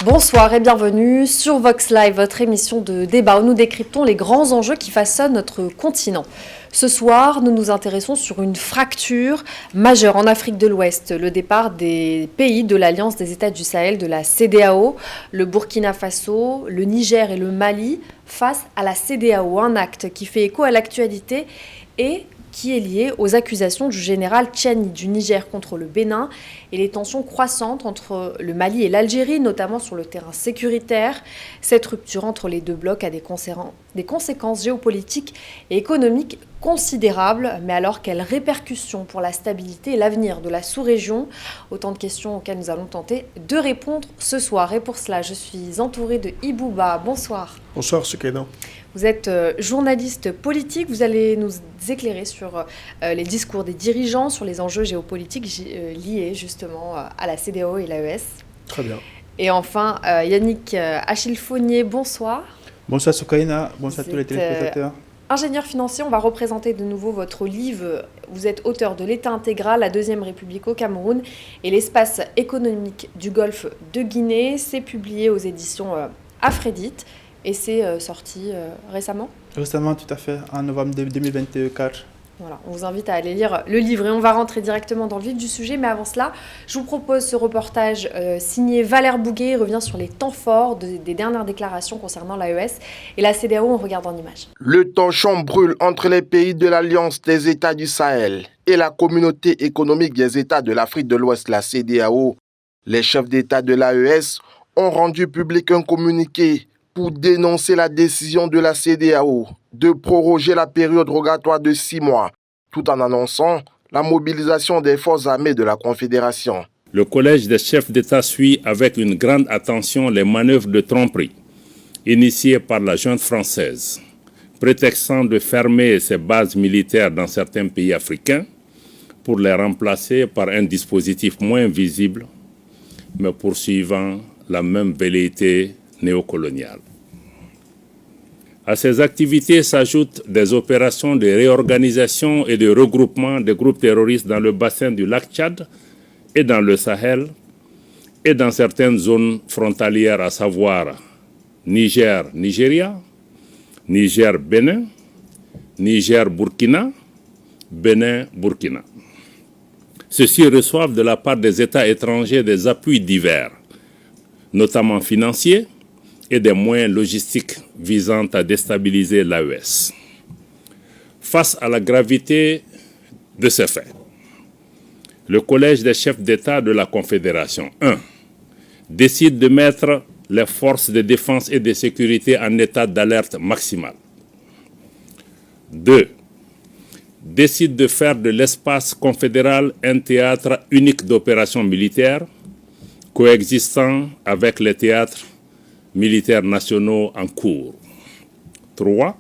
Bonsoir et bienvenue sur Vox Live, votre émission de débat où nous décryptons les grands enjeux qui façonnent notre continent. Ce soir, nous nous intéressons sur une fracture majeure en Afrique de l'Ouest, le départ des pays de l'Alliance des États du Sahel, de la CEDEAO, le Burkina Faso, le Niger et le Mali face à la CEDEAO, un acte qui fait écho à l'actualité et qui est lié aux accusations du général Tchiani du Niger contre le Bénin et les tensions croissantes entre le Mali et l'Algérie, notamment sur le terrain sécuritaire. Cette rupture entre les deux blocs a des conséquences géopolitiques et économiques considérables, mais alors quelles répercussions pour la stabilité et l'avenir de la sous-région? Autant de questions auxquelles nous allons tenter de répondre ce soir. Et pour cela, je suis entourée de Ibouba. Bonsoir. Bonsoir, Soukaina. Vous êtes journaliste politique, vous allez nous éclairer sur les discours des dirigeants, sur les enjeux géopolitiques liés justement à la CEDEAO et l'AES. Très bien. Et enfin, Yannick Achille-Fournier, bonsoir. Bonsoir Soukaina, bonsoir à tous les téléspectateurs. Ingénieur financier, on va représenter de nouveau votre livre. Vous êtes auteur de l'État intégral, la Deuxième République au Cameroun et l'espace économique du Golfe de Guinée. C'est publié aux éditions Afrédite. Et c'est sorti récemment ? Récemment, tout à fait, en novembre 2024. Voilà, on vous invite à aller lire le livre et on va rentrer directement dans le vif du sujet. Mais avant cela, je vous propose ce reportage signé Valère Bouguet. Il revient sur les temps forts des dernières déclarations concernant l'AES et la CEDEAO. On regarde en images. Le torchon brûle entre les pays de l'Alliance des États du Sahel et la communauté économique des États de l'Afrique de l'Ouest, la CEDEAO. Les chefs d'État de l'AES ont rendu public un communiqué pour dénoncer la décision de la CEDEAO de proroger la période rogatoire de 6 mois, tout en annonçant la mobilisation des forces armées de la Confédération. Le Collège des chefs d'État suit avec une grande attention les manœuvres de tromperie initiées par la junte française, prétextant de fermer ses bases militaires dans certains pays africains pour les remplacer par un dispositif moins visible, mais poursuivant la même velléité néocoloniale. À ces activités s'ajoutent des opérations de réorganisation et de regroupement des groupes terroristes dans le bassin du lac Tchad et dans le Sahel et dans certaines zones frontalières, à savoir Niger-Nigeria, Niger-Bénin, Niger-Burkina, Bénin-Burkina. Ceux-ci reçoivent de la part des États étrangers des appuis divers, notamment financiers, et des moyens logistiques visant à déstabiliser l'AES. Face à la gravité de ces faits, le Collège des chefs d'État de la Confédération 1 décide de mettre les forces de défense et de sécurité en état d'alerte maximale. 2. Décide de faire de l'espace confédéral un théâtre unique d'opérations militaires coexistant avec les théâtres militaires nationaux en cours. 3.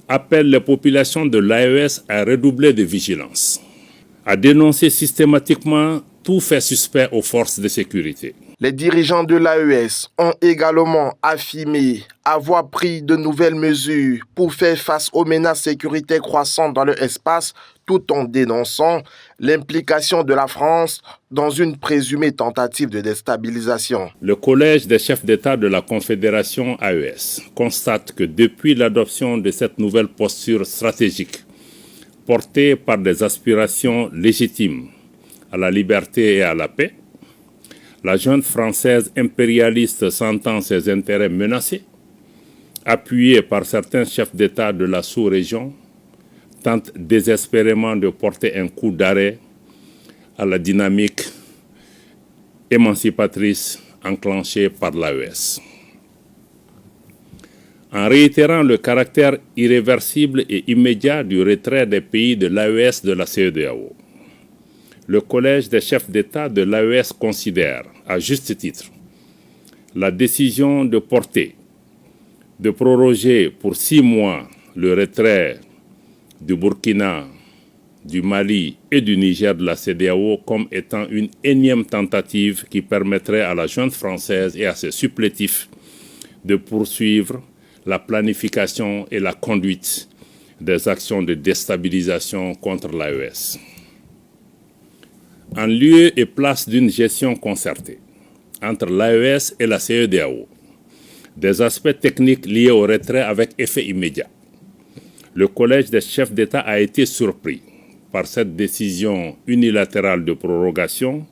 Appelle les populations de l'AES à redoubler de vigilance, à dénoncer systématiquement tout fait suspect aux forces de sécurité. Les dirigeants de l'AES ont également affirmé avoir pris de nouvelles mesures pour faire face aux menaces sécuritaires croissantes dans leur espace, tout en dénonçant l'implication de la France dans une présumée tentative de déstabilisation. Le Collège des chefs d'État de la Confédération AES constate que depuis l'adoption de cette nouvelle posture stratégique, portée par des aspirations légitimes à la liberté et à la paix, la junte française impérialiste sentant ses intérêts menacés, appuyée par certains chefs d'État de la sous-région, tente désespérément de porter un coup d'arrêt à la dynamique émancipatrice enclenchée par l'AES. En réitérant le caractère irréversible et immédiat du retrait des pays de l'AES de la CEDEAO, le Collège des chefs d'État de l'AES considère, à juste titre, la décision de proroger pour 6 mois le retrait du Burkina, du Mali et du Niger de la CEDEAO comme étant une énième tentative qui permettrait à la junte française et à ses supplétifs de poursuivre la planification et la conduite des actions de déstabilisation contre l'AES. En lieu et place d'une gestion concertée, entre l'AES et la CEDEAO. Des aspects techniques liés au retrait avec effet immédiat. Le collège des chefs d'État a été surpris par cette décision unilatérale de prorogation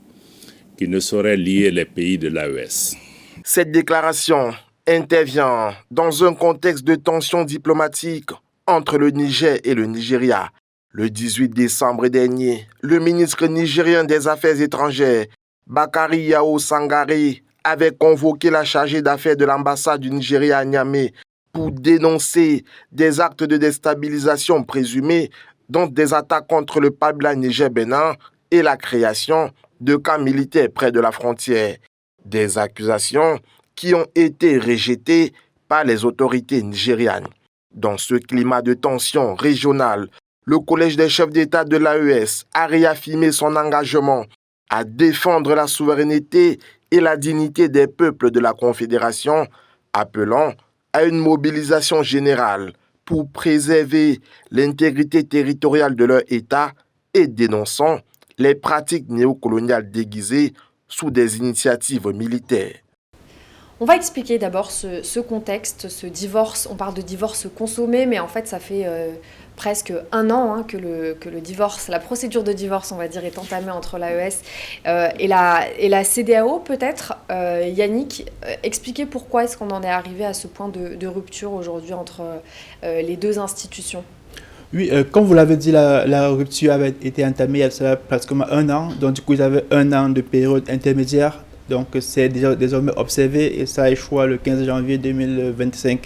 qui ne saurait lier les pays de l'AES. Cette déclaration intervient dans un contexte de tensions diplomatiques entre le Niger et le Nigeria. Le 18 décembre dernier, le ministre nigérien des Affaires étrangères, Bakari Yao Sangare, avait convoqué la chargée d'affaires de l'ambassade du Nigeria à Niamey pour dénoncer des actes de déstabilisation présumés, dont des attaques contre le pipeline Niger-Bénin et la création de camps militaires près de la frontière. Des accusations qui ont été rejetées par les autorités nigérianes. Dans ce climat de tension régionale, le collège des chefs d'État de l'AES a réaffirmé son engagement à défendre la souveraineté et la dignité des peuples de la Confédération, appelant à une mobilisation générale pour préserver l'intégrité territoriale de leur État et dénonçant les pratiques néocoloniales déguisées sous des initiatives militaires. On va expliquer d'abord ce contexte, ce divorce. On parle de divorce consommé, mais en fait, ça fait presque un an que le divorce, la procédure de divorce, on va dire, est entamée entre l'AES et la CEDEAO, peut-être. Yannick, expliquez pourquoi est-ce qu'on en est arrivé à ce point de rupture aujourd'hui entre les deux institutions. Oui, comme vous l'avez dit, la rupture avait été entamée il y a cela pratiquement un an. Donc, du coup, ils avaient un an de période intermédiaire. Donc, c'est désormais observé et ça échoua le 15 janvier 2025.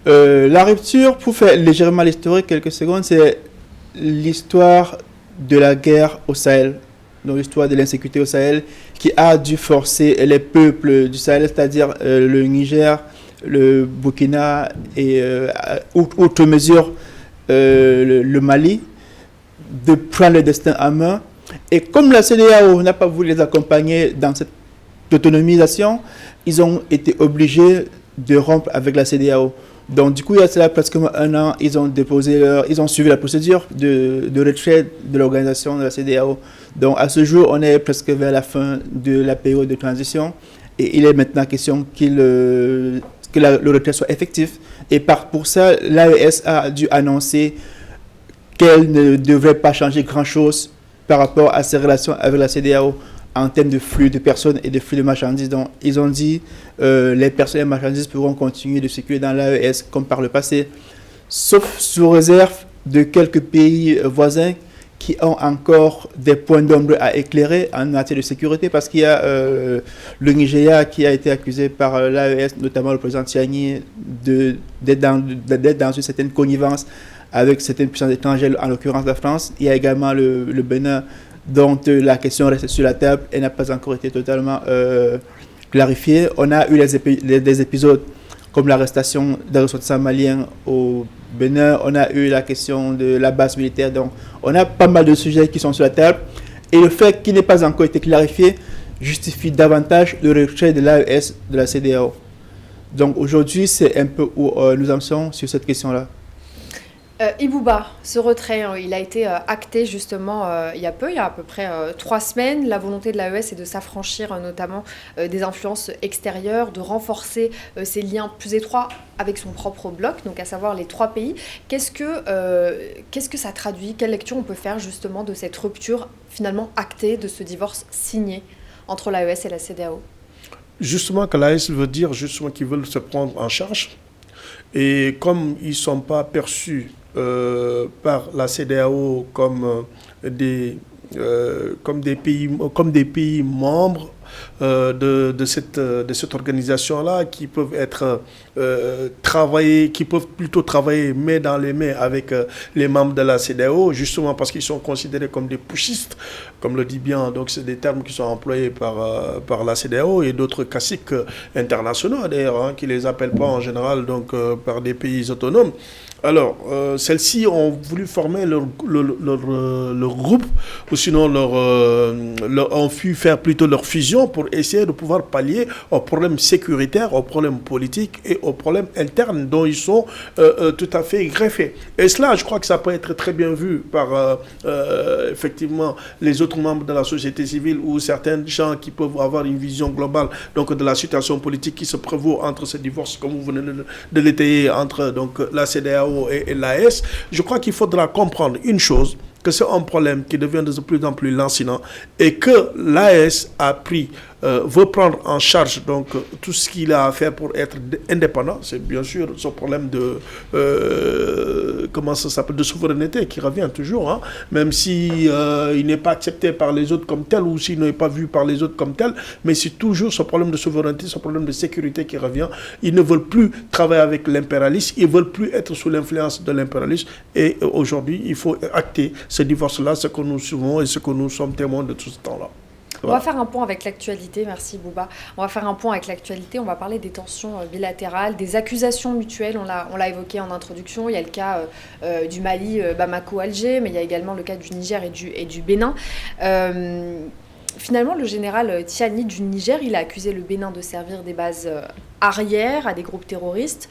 La rupture, pour faire légèrement l'historique, quelques secondes, c'est l'histoire de la guerre au Sahel, donc l'histoire de l'insécurité au Sahel, qui a dû forcer les peuples du Sahel, c'est-à-dire le Niger, le Burkina et, outre mesure, le Mali, de prendre le destin en main. Et comme la CEDEAO n'a pas voulu les accompagner dans cette autonomisation, ils ont été obligés de rompre avec la CEDEAO. Donc du coup, il y a cela pratiquement un an, ils ont suivi la procédure de retrait de l'organisation de la CEDEAO. Donc à ce jour, on est presque vers la fin de la période de transition et il est maintenant question que le retrait soit effectif. Et pour ça, l'AES a dû annoncer qu'elle ne devrait pas changer grand-chose par rapport à ses relations avec la CEDEAO en termes de flux de personnes et de flux de marchandises. Donc, ils ont dit que les personnes et marchandises pourront continuer de circuler dans l'AES comme par le passé, sauf sous réserve de quelques pays voisins qui ont encore des points d'ombre à éclairer en matière de sécurité, parce qu'il y a le Nigeria qui a été accusé par l'AES, notamment le président Tiani, d'être dans une certaine connivence avec certaines puissances étrangères, en l'occurrence la France. Il y a également le Bénin, dont la question reste sur la table et n'a pas encore été totalement clarifiée. On a eu des épisodes comme l'arrestation des ressortissants maliens au Bénin, on a eu la question de la base militaire. Donc on a pas mal de sujets qui sont sur la table et le fait qu'il n'ait pas encore été clarifié justifie davantage le retrait de l'AES de la CEDEAO. Donc aujourd'hui, c'est un peu où nous en sommes sur cette question-là. Ibouba, ce retrait, il a été acté justement il y a à peu près 3 semaines. La volonté de l'AES est de s'affranchir notamment des influences extérieures, de renforcer ses liens plus étroits avec son propre bloc, donc à savoir les 3 pays. Qu'est-ce que ça traduit? Quelle lecture on peut faire justement de cette rupture finalement actée, de ce divorce signé entre l'AES et la CEDEAO? Justement, que l'AES veut dire justement qu'ils veulent se prendre en charge. Et comme ils ne sont pas perçus par la CEDEAO comme des pays membres de cette organisation-là, qui peuvent qui peuvent plutôt travailler main dans les mains avec les membres de la CEDEAO, justement parce qu'ils sont considérés comme des pushistes, comme le dit bien. Donc c'est des termes qui sont employés par la CEDEAO et d'autres caciques internationaux d'ailleurs, qui les appellent pas en général donc par des pays autonomes. Alors, celles-ci ont voulu former leur groupe, ou sinon ont pu faire plutôt leur fusion solutions pour essayer de pouvoir pallier aux problèmes sécuritaires, aux problèmes politiques et aux problèmes internes dont ils sont tout à fait greffés. Et cela, je crois que ça peut être très bien vu par effectivement les autres membres de la société civile ou certains gens qui peuvent avoir une vision globale donc, de la situation politique qui se prévaut entre ces divorces, comme vous venez de l'étayer, entre donc, la CEDEAO et l'AES. Je crois qu'il faudra comprendre une chose, que c'est un problème qui devient de plus en plus lancinant et que l'AES veut prendre en charge donc, tout ce qu'il a à faire pour être indépendant. C'est bien sûr ce problème de de souveraineté qui revient toujours, hein, même si il n'est pas accepté par les autres comme tel ou s'il n'est pas vu par les autres comme tel, mais c'est toujours ce problème de souveraineté, ce problème de sécurité qui revient. Ils ne veulent plus travailler avec l'impérialisme, ils ne veulent plus être sous l'influence de l'impérialisme et aujourd'hui il faut acter ce divorce-là, ce que nous suivons et ce que nous sommes témoins de tout ce temps-là. On va faire un point avec l'actualité, merci Bouba. On va faire un point avec l'actualité, on va parler des tensions bilatérales, des accusations mutuelles, on l'a évoqué en introduction, il y a le cas du Mali, Bamako-Alger, mais il y a également le cas du Niger et du Bénin. Finalement, le général Tiani du Niger, il a accusé le Bénin de servir des bases arrières à des groupes terroristes.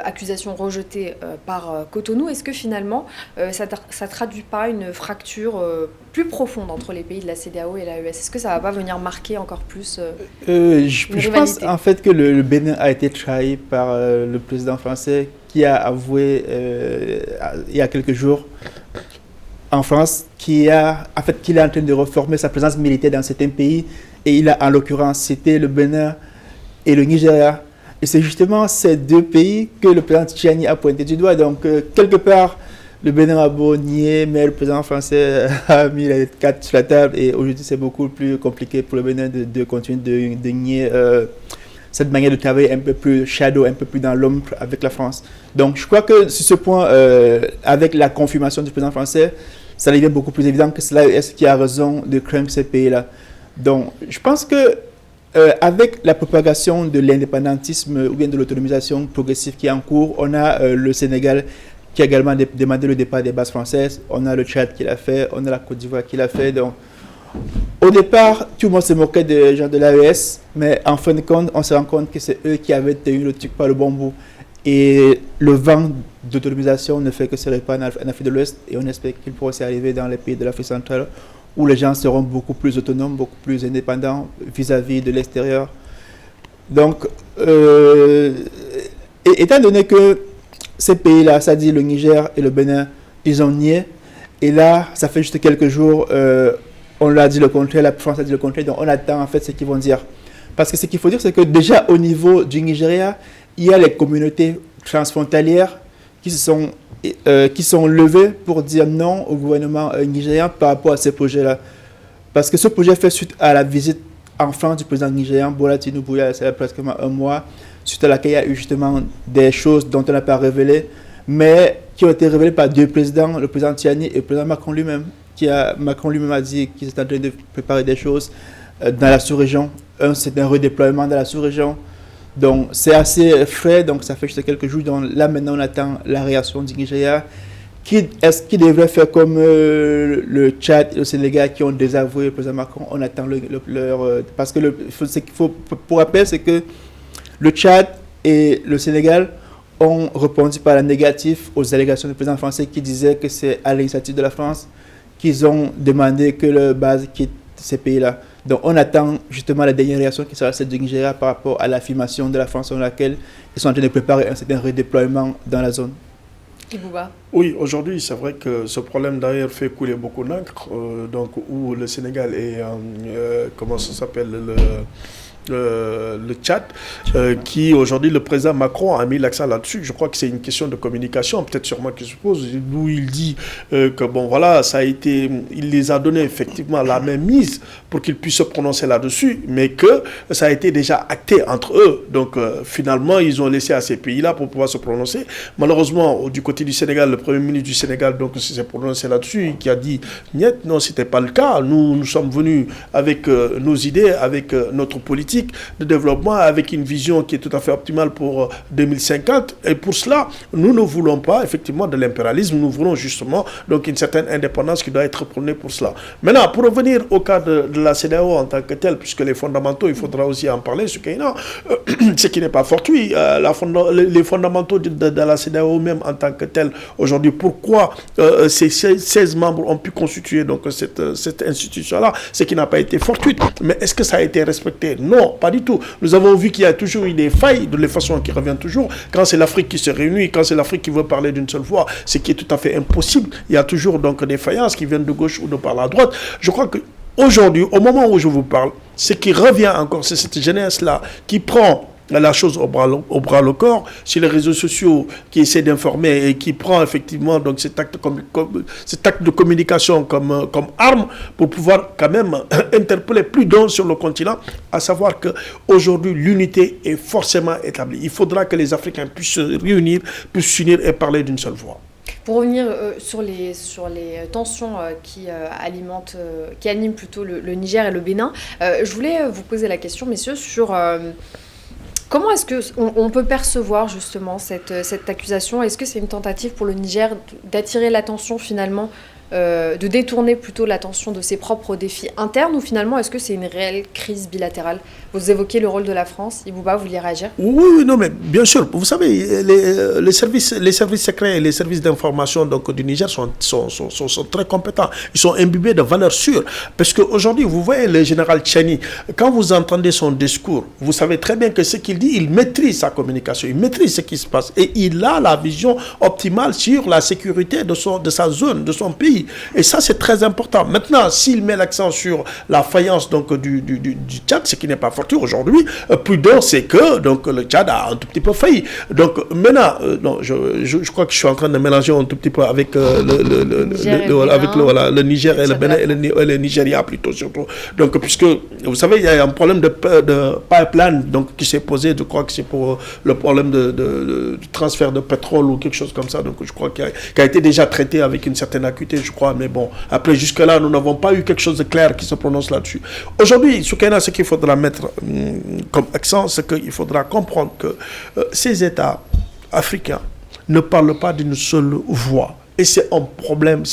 Accusation rejetée par Cotonou. Est-ce que finalement, ça ne traduit pas une fracture plus profonde entre les pays de la CEDEAO et l'AES? Est-ce que ça ne va pas venir marquer encore plus je pense en fait que le Bénin a été trahi par le président français qui a avoué il y a quelques jours en France qu'il est en train de reformer sa présence militaire dans certains pays et il a en l'occurrence cité le Bénin et le Nigeria. Et c'est justement ces deux pays que le président Tiani a pointé du doigt. Donc, quelque part, le Bénin a beau nier, mais le président français a mis les cartes sur la table. Et aujourd'hui, c'est beaucoup plus compliqué pour le Bénin de continuer de nier cette manière de travailler un peu plus shadow, un peu plus dans l'ombre avec la France. Donc, je crois que sur ce point, avec la confirmation du président français, ça devient beaucoup plus évident que c'est l'AES qui a raison de craindre ces pays-là. Donc, je pense que avec la propagation de l'indépendantisme ou bien de l'autonomisation progressive qui est en cours, on a le Sénégal qui a également demandé le départ des bases françaises, on a le Tchad qui l'a fait, on a la Côte d'Ivoire qui l'a fait. Donc, au départ, tout le monde se moquait des gens de l'AES, mais en fin de compte, on se rend compte que c'est eux qui avaient tenu le truc par le bon bout. Et le vent d'autonomisation ne fait que se répandre en Afrique de l'Ouest et on espère qu'il pourra aussi arriver dans les pays de l'Afrique centrale, où les gens seront beaucoup plus autonomes, beaucoup plus indépendants vis-à-vis de l'extérieur. Donc, étant donné que ces pays-là, ça dit le Niger et le Bénin, ils ont nié, et là, ça fait juste quelques jours, on leur a dit le contraire, la France a dit le contraire, donc on attend en fait ce qu'ils vont dire. Parce que ce qu'il faut dire, c'est que déjà au niveau du Nigeria, il y a les communautés transfrontalières qui sont levées pour dire non au gouvernement nigérian par rapport à ces projets-là. Parce que ce projet fait suite à la visite en France du président nigérian, Bola Tinubu, il y a pratiquement un mois, suite à laquelle il y a eu justement des choses dont on n'a pas révélé, mais qui ont été révélées par deux présidents, le président Tiani et le président Macron lui-même. Macron lui-même a dit qu'il était en train de préparer des choses dans la sous-région. C'est un redéploiement dans la sous-région. Donc, c'est assez frais, donc ça fait juste quelques jours. Donc, là, maintenant, on attend la réaction du Nigeria. Est-ce qu'il devrait faire comme le Tchad et le Sénégal qui ont désavoué le président Macron? On attend leur... parce que pour rappel, c'est que le Tchad et le Sénégal ont répondu par la négative aux allégations du président français qui disait que c'est à l'initiative de la France qu'ils ont demandé que le base quitte ces pays-là. Donc, on attend justement la dernière réaction qui sera celle du Nigeria par rapport à l'affirmation de la France sur laquelle ils sont en train de préparer un certain redéploiement dans la zone. Ibouba. Oui, aujourd'hui, c'est vrai que ce problème d'ailleurs fait couler beaucoup d'encre, donc où le Sénégal est, comment ça s'appelle, le Tchad, qui aujourd'hui le président Macron a mis l'accent là-dessus. Je crois que c'est une question de communication, peut-être sûrement qui se pose, où il dit que bon voilà, ça a été, il les a donné effectivement la même mise pour qu'ils puissent se prononcer là-dessus, mais que ça a été déjà acté entre eux. Donc finalement, ils ont laissé à ces pays-là pour pouvoir se prononcer. Malheureusement, du côté du Sénégal, le Premier ministre du Sénégal donc s'est prononcé là-dessus, qui a dit niet, non, c'était pas le cas. Nous sommes venus avec nos idées, avec notre politique. politique de développement avec une vision qui est tout à fait optimale pour 2050. Et pour cela, nous ne voulons pas effectivement de l'impérialisme, nous voulons justement donc une certaine indépendance qui doit être prônée pour cela. Maintenant, pour revenir au cas de la CEDEAO en tant que telle, puisque les fondamentaux, il faudra aussi en parler, ce qui n'est pas fortuit. Les fondamentaux de la CEDEAO même en tant que tel, aujourd'hui, pourquoi ces 16 membres ont pu constituer donc cette institution-là, ce qui n'a pas été fortuit. Mais est-ce que ça a été respecté? Non, pas du tout. Nous avons vu qu'il y a toujours eu des failles, de la façon qui revient toujours. Quand c'est l'Afrique qui se réunit, quand c'est l'Afrique qui veut parler d'une seule voix, ce qui est tout à fait impossible. Il y a toujours donc des faillances qui viennent de gauche ou de par la droite. Je crois que aujourd'hui, au moment où je vous parle, ce qui revient encore, c'est cette jeunesse-là qui prend la chose au bras le corps, sur les réseaux sociaux, qui essaie d'informer et qui prend effectivement donc cet acte de communication comme arme pour pouvoir quand même interpeller plus d'un sur le continent, à savoir qu'aujourd'hui l'unité est forcément établie. Il faudra que les Africains puissent se réunir, puissent s'unir et parler d'une seule voix. Pour revenir sur les tensions qui animent plutôt le Niger et le Bénin, je voulais vous poser la question, messieurs, sur comment est-ce qu'on peut percevoir justement cette accusation? Est-ce que c'est une tentative pour le Niger d'attirer l'attention finalement, de détourner plutôt l'attention de ses propres défis internes, ou finalement est-ce que c'est une réelle crise bilatérale? Vous évoquez le rôle de la France. Ibouba, vous vouliez réagir? Oui, non, mais bien sûr. Vous savez, les services secrets et les services d'information donc, du Niger sont très compétents. Ils sont imbibés de valeurs sûres. Parce qu'aujourd'hui, vous voyez le général Tchani, quand vous entendez son discours, vous savez très bien que ce qu'il dit, il maîtrise sa communication, il maîtrise ce qui se passe. Et il a la vision optimale sur la sécurité de sa zone, de son pays. Et ça, c'est très important. Maintenant, s'il met l'accent sur la faïence donc, du Tchad, ce qui n'est pas fortuit aujourd'hui, plus d'un, c'est que donc, le Tchad a un tout petit peu failli. Donc maintenant, non, je crois que je suis en train de mélanger un tout petit peu avec le Niger et le Bénin et le Nigeria plutôt surtout. Donc, puisque, vous savez, il y a un problème de pipeline donc, qui s'est posé, je crois que c'est pour le problème de transfert de pétrole ou quelque chose comme ça. Donc, je crois qu'il a été déjà traité avec une certaine acuité, je crois, mais bon, après jusque-là, nous n'avons pas eu quelque chose de clair qui se prononce là-dessus. Aujourd'hui, Soukaina, ce qu'il faudra mettre comme accent, c'est qu'il faudra comprendre que ces États africains ne parlent pas d'une seule voix. Et c'est un problème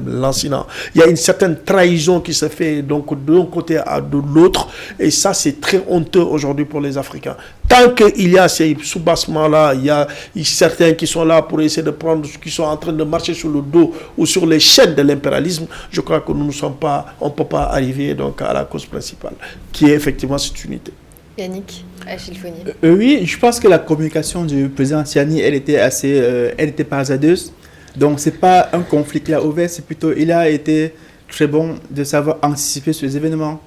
lancinant. Il y a une certaine trahison qui se fait donc d'un côté à de l'autre, et ça c'est très honteux aujourd'hui pour les Africains. Tant qu'il y a ces soubassements-là, il y a certains qui sont là pour essayer de prendre, qui sont en train de marcher sur le dos ou sur les chaînes de l'impérialisme, je crois que nous ne sommes pas, on ne peut pas arriver donc à la cause principale, qui est effectivement cette unité. Yannick, Achille Fournier. Oui, je pense que la communication du président Tchani, elle était pas hasardeuse. Donc, ce n'est pas un conflit qu'il a ouvert, c'est plutôt, il a été très bon de savoir anticiper sur les événements.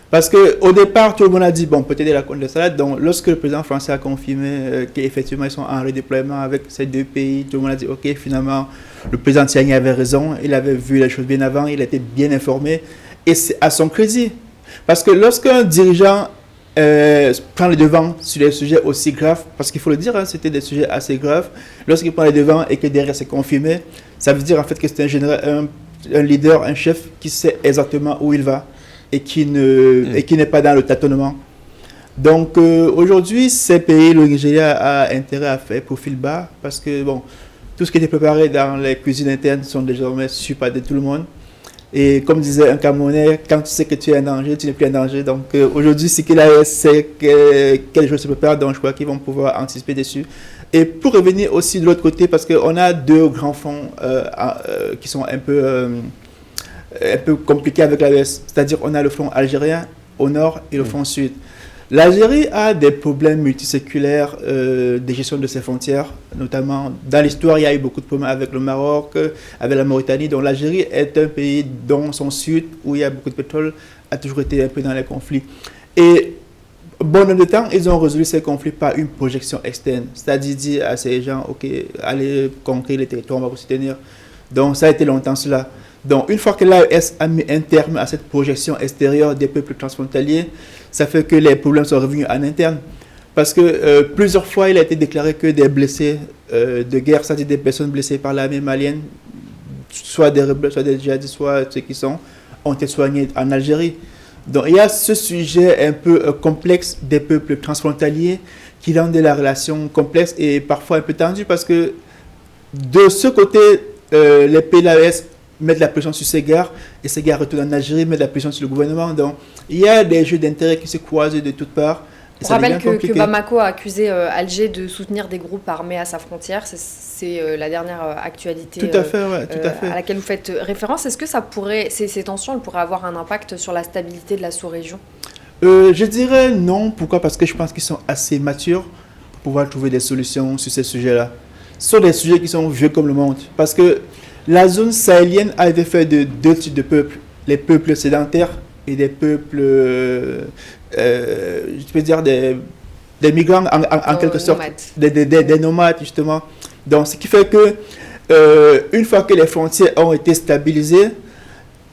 Parce qu'au départ, tout le monde a dit, bon, peut-être la compte de salade. Donc, lorsque le président français a confirmé qu'effectivement, ils sont en redéploiement avec ces deux pays, tout le monde a dit, ok, finalement, le président Tchani avait raison, il avait vu les choses bien avant, il était bien informé. Et c'est à son crédit. Parce que lorsqu'un dirigeant prend les devants sur des sujets aussi graves, parce qu'il faut le dire, hein, c'était des sujets assez graves, lorsqu'il prend les devants et que derrière c'est confirmé, ça veut dire en fait que c'est un leader, un chef qui sait exactement où il va et qui n'est pas dans le tâtonnement. Donc aujourd'hui, ces pays, le Nigeria a intérêt à faire profil bas, parce que bon, tout ce qui était préparé dans les cuisines internes sont désormais su par de tout le monde. Et comme disait un Camerounais, quand tu sais que tu es en danger, tu n'es plus en danger. Donc aujourd'hui, ce qu'il a, c'est quel jeu se prépare, donc je crois qu'ils vont pouvoir anticiper dessus. Et pour revenir aussi de l'autre côté, parce qu'on a deux grands fonds qui sont un peu compliqués avec l'AES. C'est-à-dire on a le front algérien au nord et le front sud. L'Algérie a des problèmes multiséculaires de gestion de ses frontières, notamment dans l'histoire, il y a eu beaucoup de problèmes avec le Maroc, avec la Mauritanie. Donc l'Algérie est un pays dont son sud, où il y a beaucoup de pétrole, a toujours été un peu dans les conflits. Et bon nombre de temps, ils ont résolu ces conflits par une projection externe, c'est-à-dire dire à ces gens, ok, allez conquérir les territoires, on va vous soutenir. Donc ça a été longtemps cela. Donc, une fois que l'AES a mis un terme à cette projection extérieure des peuples transfrontaliers, ça fait que les problèmes sont revenus en interne. Parce que plusieurs fois, il a été déclaré que des blessés de guerre, c'est-à-dire des personnes blessées par l'armée malienne, soit des rebelles, soit des djihadistes, soit ceux qui ont été soignés en Algérie. Donc il y a ce sujet un peu complexe des peuples transfrontaliers qui rendent la relation complexe et parfois un peu tendue parce que de ce côté, les pays de l'AES mettent la pression sur ces gars et ces gars retournent en Algérie, mettent la pression sur le gouvernement. Donc il y a des jeux d'intérêt qui se croisent de toutes parts. On rappelle que Bamako a accusé Alger de soutenir des groupes armés à sa frontière. C'est la dernière actualité tout à fait, tout à fait. À laquelle vous faites référence. Est-ce que ces tensions elles pourraient avoir un impact sur la stabilité de la sous-région ? Je dirais non. Pourquoi ? Parce que je pense qu'ils sont assez matures pour pouvoir trouver des solutions sur ces sujets-là. Ce sont des sujets qui sont vieux comme le monde. Parce que la zone sahélienne a été faite de deux types de peuples. Les peuples sédentaires et des peuples, je peux dire, des migrants en quelque sorte. Des nomades, justement. Donc, ce qui fait que, une fois que les frontières ont été stabilisées,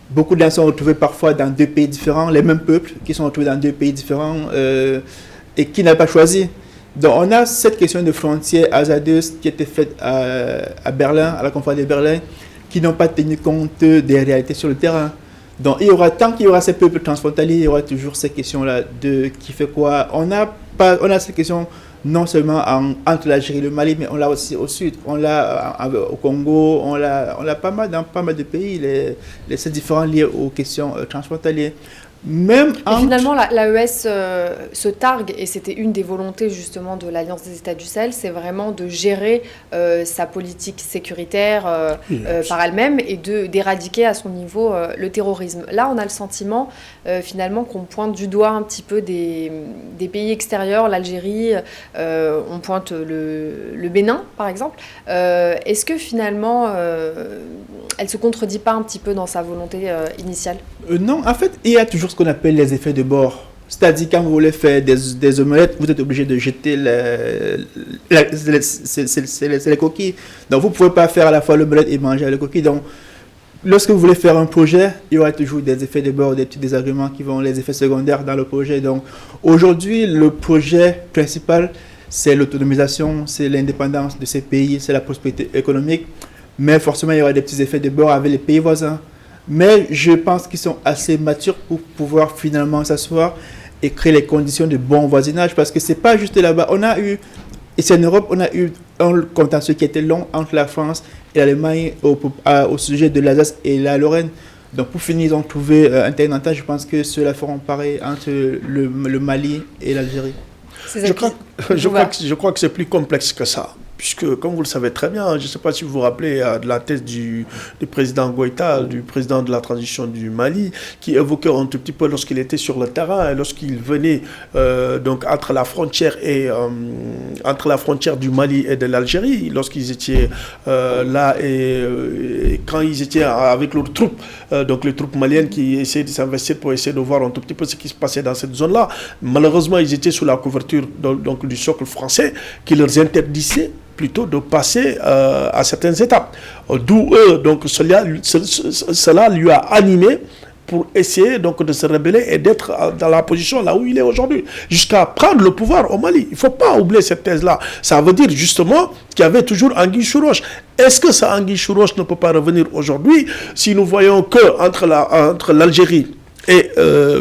beaucoup de gens sont retrouvés parfois dans deux pays différents, les mêmes peuples qui sont retrouvés dans deux pays différents et qui n'ont pas choisi. Donc, on a cette question de frontières hasardeuses qui a été faite à Berlin, à la conférence de Berlin, qui n'ont pas tenu compte des réalités sur le terrain. Donc, tant qu'il y aura ces peuples transfrontaliers, il y aura toujours ces questions-là de qui fait quoi. On a ces questions non seulement entre l'Algérie et le Mali, mais on l'a aussi au sud. On l'a au Congo, on l'a pas mal dans pas mal de pays, ces différents liés aux questions transfrontalières. Finalement, l'AES se targue, et c'était une des volontés justement de l'Alliance des États du Sahel, c'est vraiment de gérer sa politique sécuritaire par elle-même et d'éradiquer à son niveau le terrorisme. Là, on a le sentiment finalement qu'on pointe du doigt un petit peu des pays extérieurs, l'Algérie, on pointe le Bénin par exemple. Est-ce que finalement, elle ne se contredit pas un petit peu dans sa volonté initiale ? Non, en fait, il y a toujours ce qu'on appelle les effets de bord. C'est-à-dire, quand vous voulez faire des omelettes, vous êtes obligé de jeter les coquilles. Donc, vous ne pouvez pas faire à la fois l'omelette et manger les coquilles. Donc, lorsque vous voulez faire un projet, il y aura toujours des effets de bord, des petits désagréments qui vont, les effets secondaires dans le projet. Donc, aujourd'hui, le projet principal, c'est l'autonomisation, c'est l'indépendance de ces pays, c'est la prospérité économique. Mais forcément, il y aura des petits effets de bord avec les pays voisins. Mais je pense qu'ils sont assez matures pour pouvoir finalement s'asseoir et créer les conditions de bon voisinage. Parce que ce n'est pas juste là-bas. Ici en Europe, on a eu un contentieux qui était long entre la France et l'Allemagne au sujet de l'Alsace et la Lorraine. Donc pour finir, ils ont trouvé un terrain d'entente. Je pense que ceux-là feront pareil entre le Mali et l'Algérie. Je crois que c'est plus complexe que ça. Puisque, comme vous le savez très bien, je ne sais pas si vous vous rappelez de la thèse du président Goïta, du président de la transition du Mali, qui évoquait un tout petit peu lorsqu'il était sur le terrain, et lorsqu'il venait donc entre la frontière du Mali et de l'Algérie, lorsqu'ils étaient là et quand ils étaient avec leurs troupes, donc les troupes maliennes qui essayaient de s'investir pour essayer de voir un tout petit peu ce qui se passait dans cette zone-là. Malheureusement, ils étaient sous la couverture donc, du socle français qui leur interdisait plutôt de passer à certaines étapes. D'où donc cela lui a animé pour essayer donc de se rebeller et d'être dans la position là où il est aujourd'hui, jusqu'à prendre le pouvoir au Mali. Il ne faut pas oublier cette thèse-là. Ça veut dire justement qu'il y avait toujours anguille sous roche. Est-ce que ça anguille sous roche ne peut pas revenir aujourd'hui si nous voyons que entre l'Algérie et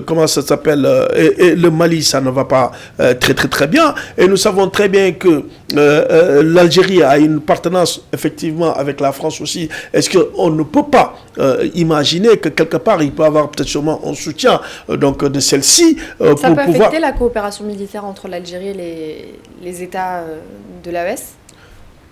comment ça s'appelle et le Mali, ça ne va pas très bien, et nous savons très bien que l'Algérie a une partenance effectivement avec la France aussi. Est-ce qu'on ne peut pas imaginer que quelque part il peut y avoir peut-être sûrement un soutien donc de celle-ci ça peut affecter la coopération militaire entre l'Algérie et les États de l'AES?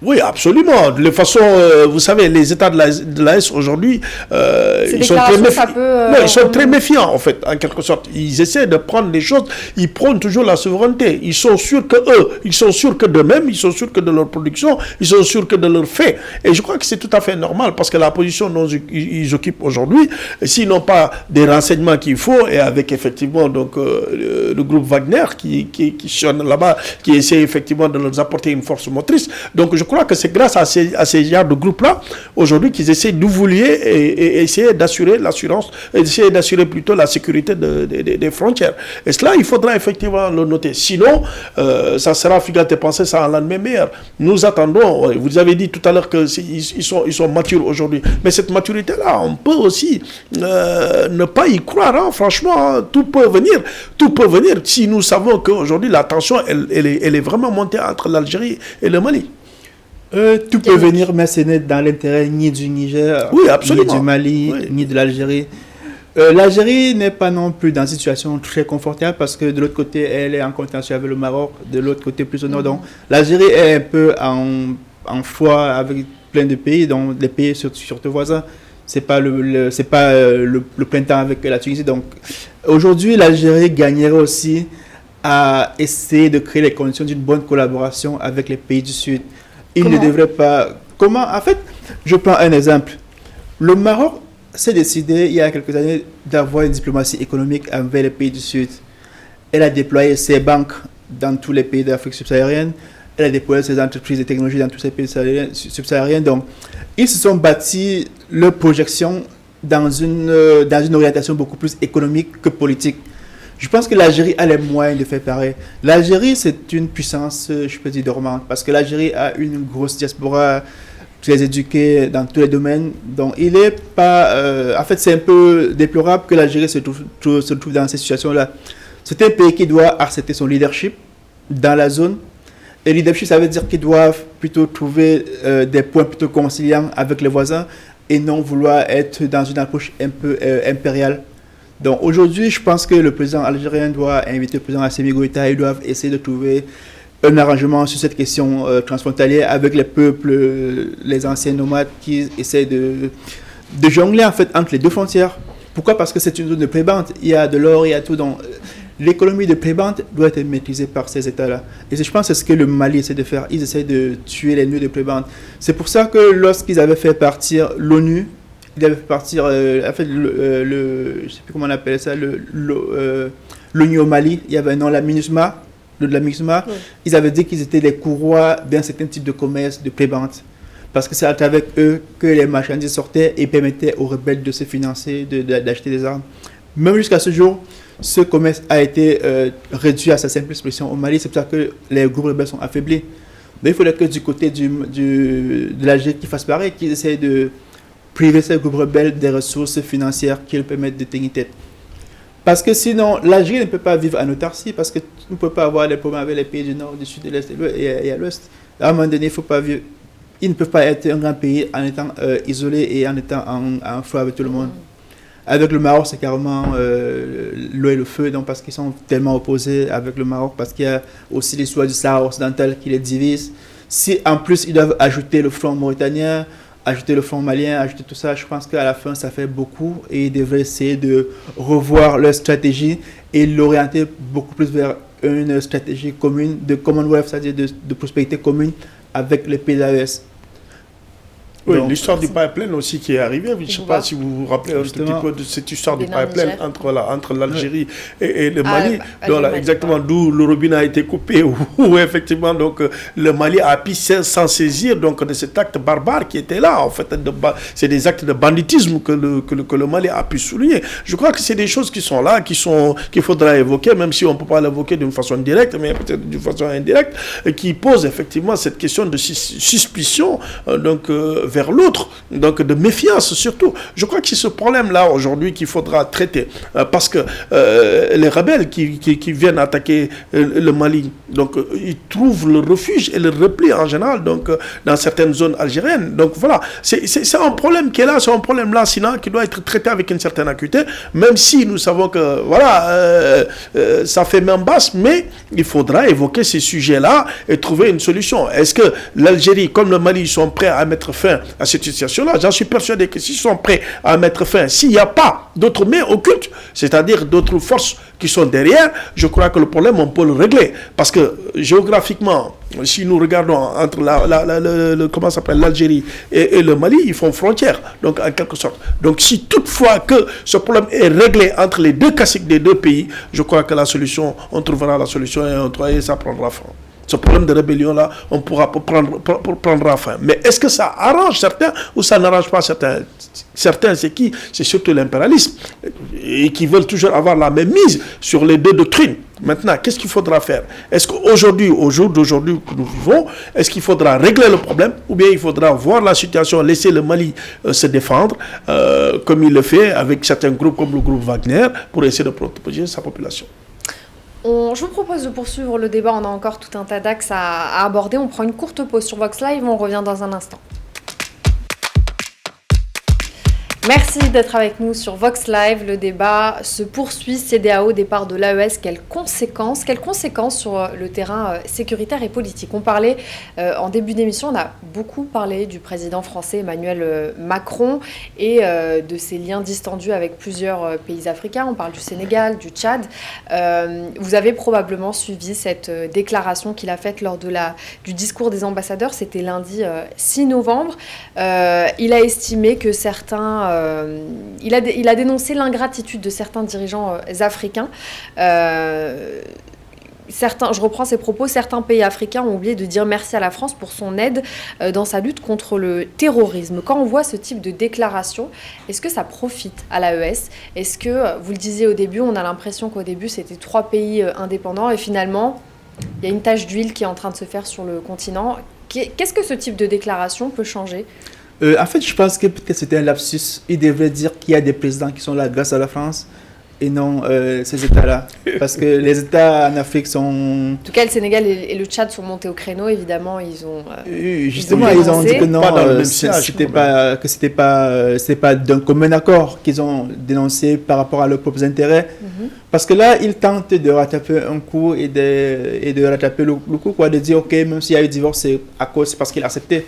Oui, absolument. De toute façon, vous savez, les États de l'AES aujourd'hui, ils sont très méfiants, en fait, en quelque sorte. Ils essaient de prendre les choses, ils prônent toujours la souveraineté. Ils sont sûrs que d'eux-mêmes, ils sont sûrs que de leur production, ils sont sûrs que de leurs faits. Et je crois que c'est tout à fait normal, parce que la position dont ils occupent aujourd'hui, s'ils n'ont pas des renseignements qu'il faut, et avec effectivement donc le groupe Wagner qui sonne là-bas, qui essaie effectivement de leur apporter une force motrice. Donc je crois que c'est grâce à ces genres de groupes-là, aujourd'hui, qu'ils essaient d'ouvrier et essayer d'assurer l'assurance, essayer d'assurer plutôt la sécurité des frontières. Et cela, il faudra effectivement le noter. Sinon, ça sera, figurez penser ça en lendemain meilleur. Nous attendons, vous avez dit tout à l'heure qu'ils sont matures aujourd'hui, mais cette maturité-là, on peut aussi ne pas y croire, hein, franchement, hein, tout peut venir si nous savons qu'aujourd'hui la tension elle est vraiment montée entre l'Algérie et le Mali. Tout peut venir, mais ce n'est dans l'intérêt ni du Niger, oui, absolument, ni du Mali, oui, ni de l'Algérie. L'Algérie n'est pas non plus dans une situation très confortable parce que de l'autre côté, elle est en contentieux avec le Maroc, de l'autre côté plus au nord. Donc, l'Algérie est un peu en foi avec plein de pays, dont les pays surtout voisins. C'est pas le plein temps avec la Tunisie. Donc, aujourd'hui, l'Algérie gagnerait aussi à essayer de créer les conditions d'une bonne collaboration avec les pays du Sud. Il ne devrait pas... Comment? En fait, je prends un exemple. Le Maroc s'est décidé, il y a quelques années, d'avoir une diplomatie économique avec les pays du Sud. Elle a déployé ses banques dans tous les pays d'Afrique subsaharienne. Elle a déployé ses entreprises de technologie dans tous ces pays subsahariens. Donc, ils se sont bâtis leur projection dans une orientation beaucoup plus économique que politique. Je pense que l'Algérie a les moyens de faire pareil. L'Algérie, c'est une puissance, je peux dire, dormante, parce que l'Algérie a une grosse diaspora très éduquée dans tous les domaines. Donc, il n'est pas... en fait, c'est un peu déplorable que l'Algérie se trouve dans cette situation-là. C'est un pays qui doit accepter son leadership dans la zone. Et leadership, ça veut dire qu'ils doivent plutôt trouver des points plutôt conciliants avec les voisins et non vouloir être dans une approche un peu impériale. Donc aujourd'hui, je pense que le président algérien doit inviter le président Assimi Goïta. Ils doivent essayer de trouver un arrangement sur cette question transfrontalière avec les peuples, les anciens nomades qui essaient de jongler en fait entre les deux frontières. Pourquoi? Parce que c'est une zone de prébende. Il y a de l'or, il y a tout. Donc l'économie de prébende doit être maîtrisée par ces États-là. Et je pense que c'est ce que le Mali essaie de faire. Ils essaient de tuer les nœuds de prébende. C'est pour ça que lorsqu'ils avaient fait partir l'ONU, ils avaient fait partir, en fait, je ne sais plus comment on appelle ça, l'ONU au Mali, il y avait un nom, la MINUSMA, oui. Ils avaient dit qu'ils étaient les courroies d'un certain type de commerce de prébende. Parce que c'est à travers eux que les marchandises sortaient et permettaient aux rebelles de se financer, d'acheter des armes. Même jusqu'à ce jour, ce commerce a été réduit à sa simple expression au Mali. C'est pour ça que les groupes rebelles sont affaiblis. Mais il faudrait que du côté de l'Algérie qu'ils fassent pareil, qu'ils essayent de priver ces groupes rebelles des ressources financières qui leur permettent de tenir tête. Parce que sinon, l'Algérie ne peut pas vivre en autarcie, parce que tu ne peux pas avoir des problèmes avec les pays du nord, du sud, de l'est et à l'ouest. À un moment donné, il faut pas vivre. Ils ne peuvent pas être un grand pays en étant isolés et en étant en foi avec tout le monde. Avec le Maroc, c'est carrément l'eau et le feu, donc parce qu'ils sont tellement opposés avec le Maroc, parce qu'il y a aussi l'histoire du Sahara occidental qui les divise. Si en plus ils doivent ajouter le front mauritanien, ajouter le front malien, ajouter tout ça, je pense qu'à la fin ça fait beaucoup et ils devraient essayer de revoir leur stratégie et l'orienter beaucoup plus vers une stratégie commune de Commonwealth, c'est-à-dire de prospérité commune avec les pays de l'AES. Oui, l'histoire du pipeline aussi qui est arrivée. Je ne sais pas si vous vous rappelez un petit peu de cette histoire du pipeline entre l'Algérie et le Mali. Exactement, d'où le robinet a été coupé, où effectivement donc, le Mali a pu s'en saisir donc, de cet acte barbare qui était là. En fait, c'est des actes de banditisme que le Mali a pu souligner. Je crois que c'est des choses qui sont là, qu'il faudra évoquer, même si on ne peut pas l'évoquer d'une façon directe, mais peut-être d'une façon indirecte, qui pose effectivement cette question de suspicion vers l'autre, donc de méfiance surtout. Je crois que c'est ce problème-là aujourd'hui qu'il faudra traiter, parce que les rebelles qui viennent attaquer le Mali, donc ils trouvent le refuge et le repli en général donc dans certaines zones algériennes. Donc voilà, c'est un problème qui est là, c'est un problème là, sinon qui doit être traité avec une certaine acuité, même si nous savons que voilà, ça fait main basse, mais il faudra évoquer ces sujets-là et trouver une solution. Est-ce que l'Algérie, comme le Mali, sont prêts à mettre fin à cette situation-là? J'en suis persuadé que s'ils sont prêts à mettre fin, s'il n'y a pas d'autres mains occultes, c'est-à-dire d'autres forces qui sont derrière, je crois que le problème, on peut le régler. Parce que géographiquement, si nous regardons entre l'Algérie et le Mali, ils font frontière, donc en quelque sorte. Donc si toutefois que ce problème est réglé entre les deux caciques des deux pays, je crois que la solution, on trouvera la solution et ça prendra fin. ce problème de rébellion-là, on prendra fin. Mais est-ce que ça arrange certains ou ça n'arrange pas certains? Certains, c'est qui? C'est surtout l'impérialisme, et qui veulent toujours avoir la même mise sur les deux doctrines. Maintenant, qu'est-ce qu'il faudra faire? Est-ce qu'aujourd'hui, au jour d'aujourd'hui que nous vivons, est-ce qu'il faudra régler le problème, ou bien il faudra voir la situation, laisser le Mali se défendre, comme il le fait avec certains groupes comme le groupe Wagner, pour essayer de protéger sa population? Je vous propose de poursuivre le débat, on a encore tout un tas d'axes à aborder. On prend une courte pause sur Vox Live, on revient dans un instant. Merci d'être avec nous sur Vox Live. Le débat se poursuit. CEDEAO, départ de l'AES, quelles conséquences sur le terrain sécuritaire et politique? On parlait en début d'émission, on a beaucoup parlé du président français Emmanuel Macron et de ses liens distendus avec plusieurs pays africains. On parle du Sénégal, du Tchad. Vous avez probablement suivi cette déclaration qu'il a faite lors du discours des ambassadeurs. C'était lundi 6 novembre. Il a estimé que il a dénoncé l'ingratitude de certains dirigeants africains. Je reprends ses propos, certains pays africains ont oublié de dire merci à la France pour son aide dans sa lutte contre le terrorisme. Quand on voit ce type de déclaration, est-ce que ça profite à l'AES? Est-ce que, vous le disiez au début, on a l'impression qu'au début c'était 3 pays indépendants et finalement il y a une tache d'huile qui est en train de se faire sur le continent. Qu'est-ce que ce type de déclaration peut changer? En fait, je pense que peut-être c'était un lapsus. Il devrait dire qu'il y a des présidents qui sont là grâce à la France et non ces États-là. Parce que les États en Afrique sont... En tout cas, le Sénégal et le Tchad sont montés au créneau, évidemment. Ils ont dit que non, c'était pas d'un commun accord qu'ils ont dénoncé par rapport à leurs propres intérêts. Parce que là, ils tentent de rattraper un coup et de rattraper le coup, quoi, de dire, ok, même s'il y a eu divorce, c'est parce qu'il a accepté.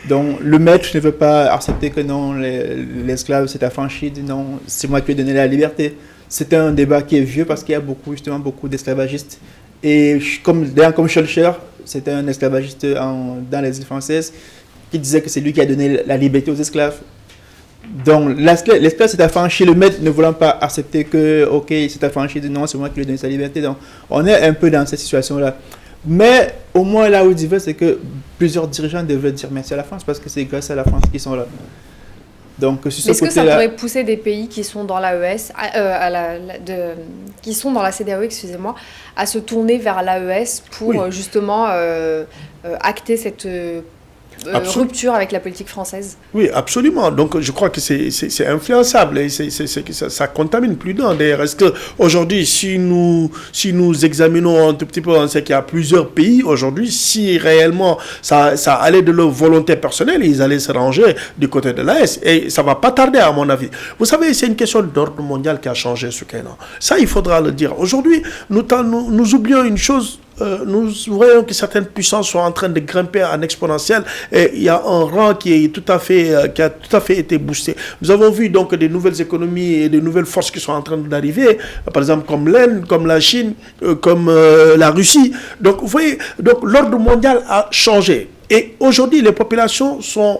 Donc, le maître ne veut pas accepter que non, l'esclave s'est affranchi, dit non, c'est moi qui lui ai donné la liberté. C'est un débat qui est vieux parce qu'il y a beaucoup d'esclavagistes. Et comme Schulcher, c'était un esclavagiste dans les îles françaises, qui disait que c'est lui qui a donné la liberté aux esclaves. Donc, l'esclave s'est affranchi, le maître ne voulant pas accepter que, ok, il s'est affranchi, dit non, c'est moi qui lui ai donné sa liberté. Donc, on est un peu dans cette situation-là. Mais au moins là où il veut, c'est que plusieurs dirigeants devraient dire merci à la France parce que c'est grâce à la France qu'ils sont là. Donc, est-ce que ça pourrait pousser des pays qui sont dans l'AES, qui sont dans la CEDEAO, excusez-moi, à se tourner vers l'AES pour justement acter cette rupture avec la politique française? Oui, absolument. Donc, je crois que c'est influençable et ça contamine plus d'un. D'ailleurs, est-ce qu'aujourd'hui, si nous examinons un tout petit peu, on sait qu'il y a plusieurs pays aujourd'hui, si réellement ça allait de leur volonté personnelle, ils allaient se ranger du côté de l'AES. Et ça ne va pas tarder, à mon avis. Vous savez, c'est une question d'ordre mondial qui a changé ce qu'elle a. Ça, il faudra le dire. Aujourd'hui, nous oublions une chose. Nous voyons que certaines puissances sont en train de grimper en exponentiel et il y a un rang qui a tout à fait été boosté. Nous avons vu donc des nouvelles économies et des nouvelles forces qui sont en train d'arriver, par exemple comme l'Inde, comme la Chine, comme la Russie. Donc vous voyez, donc l'ordre mondial a changé. Et aujourd'hui, les populations sont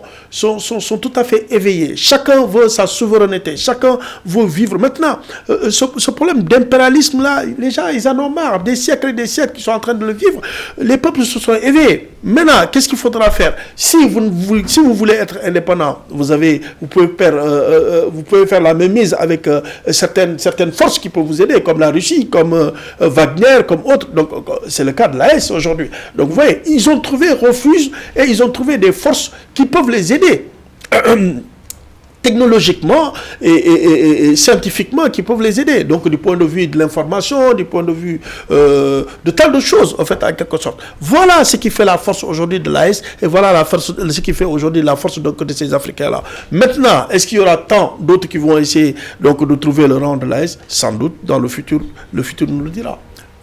tout à fait éveillées. Chacun veut sa souveraineté. Chacun veut vivre. Maintenant, ce problème d'impérialisme-là, les gens, ils en ont marre. Des siècles et des siècles qui sont en train de le vivre. Les peuples se sont éveillés. Maintenant, qu'est-ce qu'il faudra faire? Si vous voulez être indépendant, vous pouvez faire la même mise avec certaines forces qui peuvent vous aider, comme la Russie, comme Wagner, comme autres. Donc, c'est le cas de l'AES aujourd'hui. Donc, vous voyez, ils ont trouvé refuge et ils ont trouvé des forces qui peuvent les aider. Technologiquement et scientifiquement qui peuvent les aider. Donc du point de vue de l'information, du point de vue de tant de choses, en fait, en quelque sorte. Voilà ce qui fait la force aujourd'hui de l'AES et voilà ce qui fait aujourd'hui la force donc, de ces Africains-là. Maintenant, est-ce qu'il y aura tant d'autres qui vont essayer donc, de trouver le rang de l'AES? Sans doute, dans le futur nous le dira.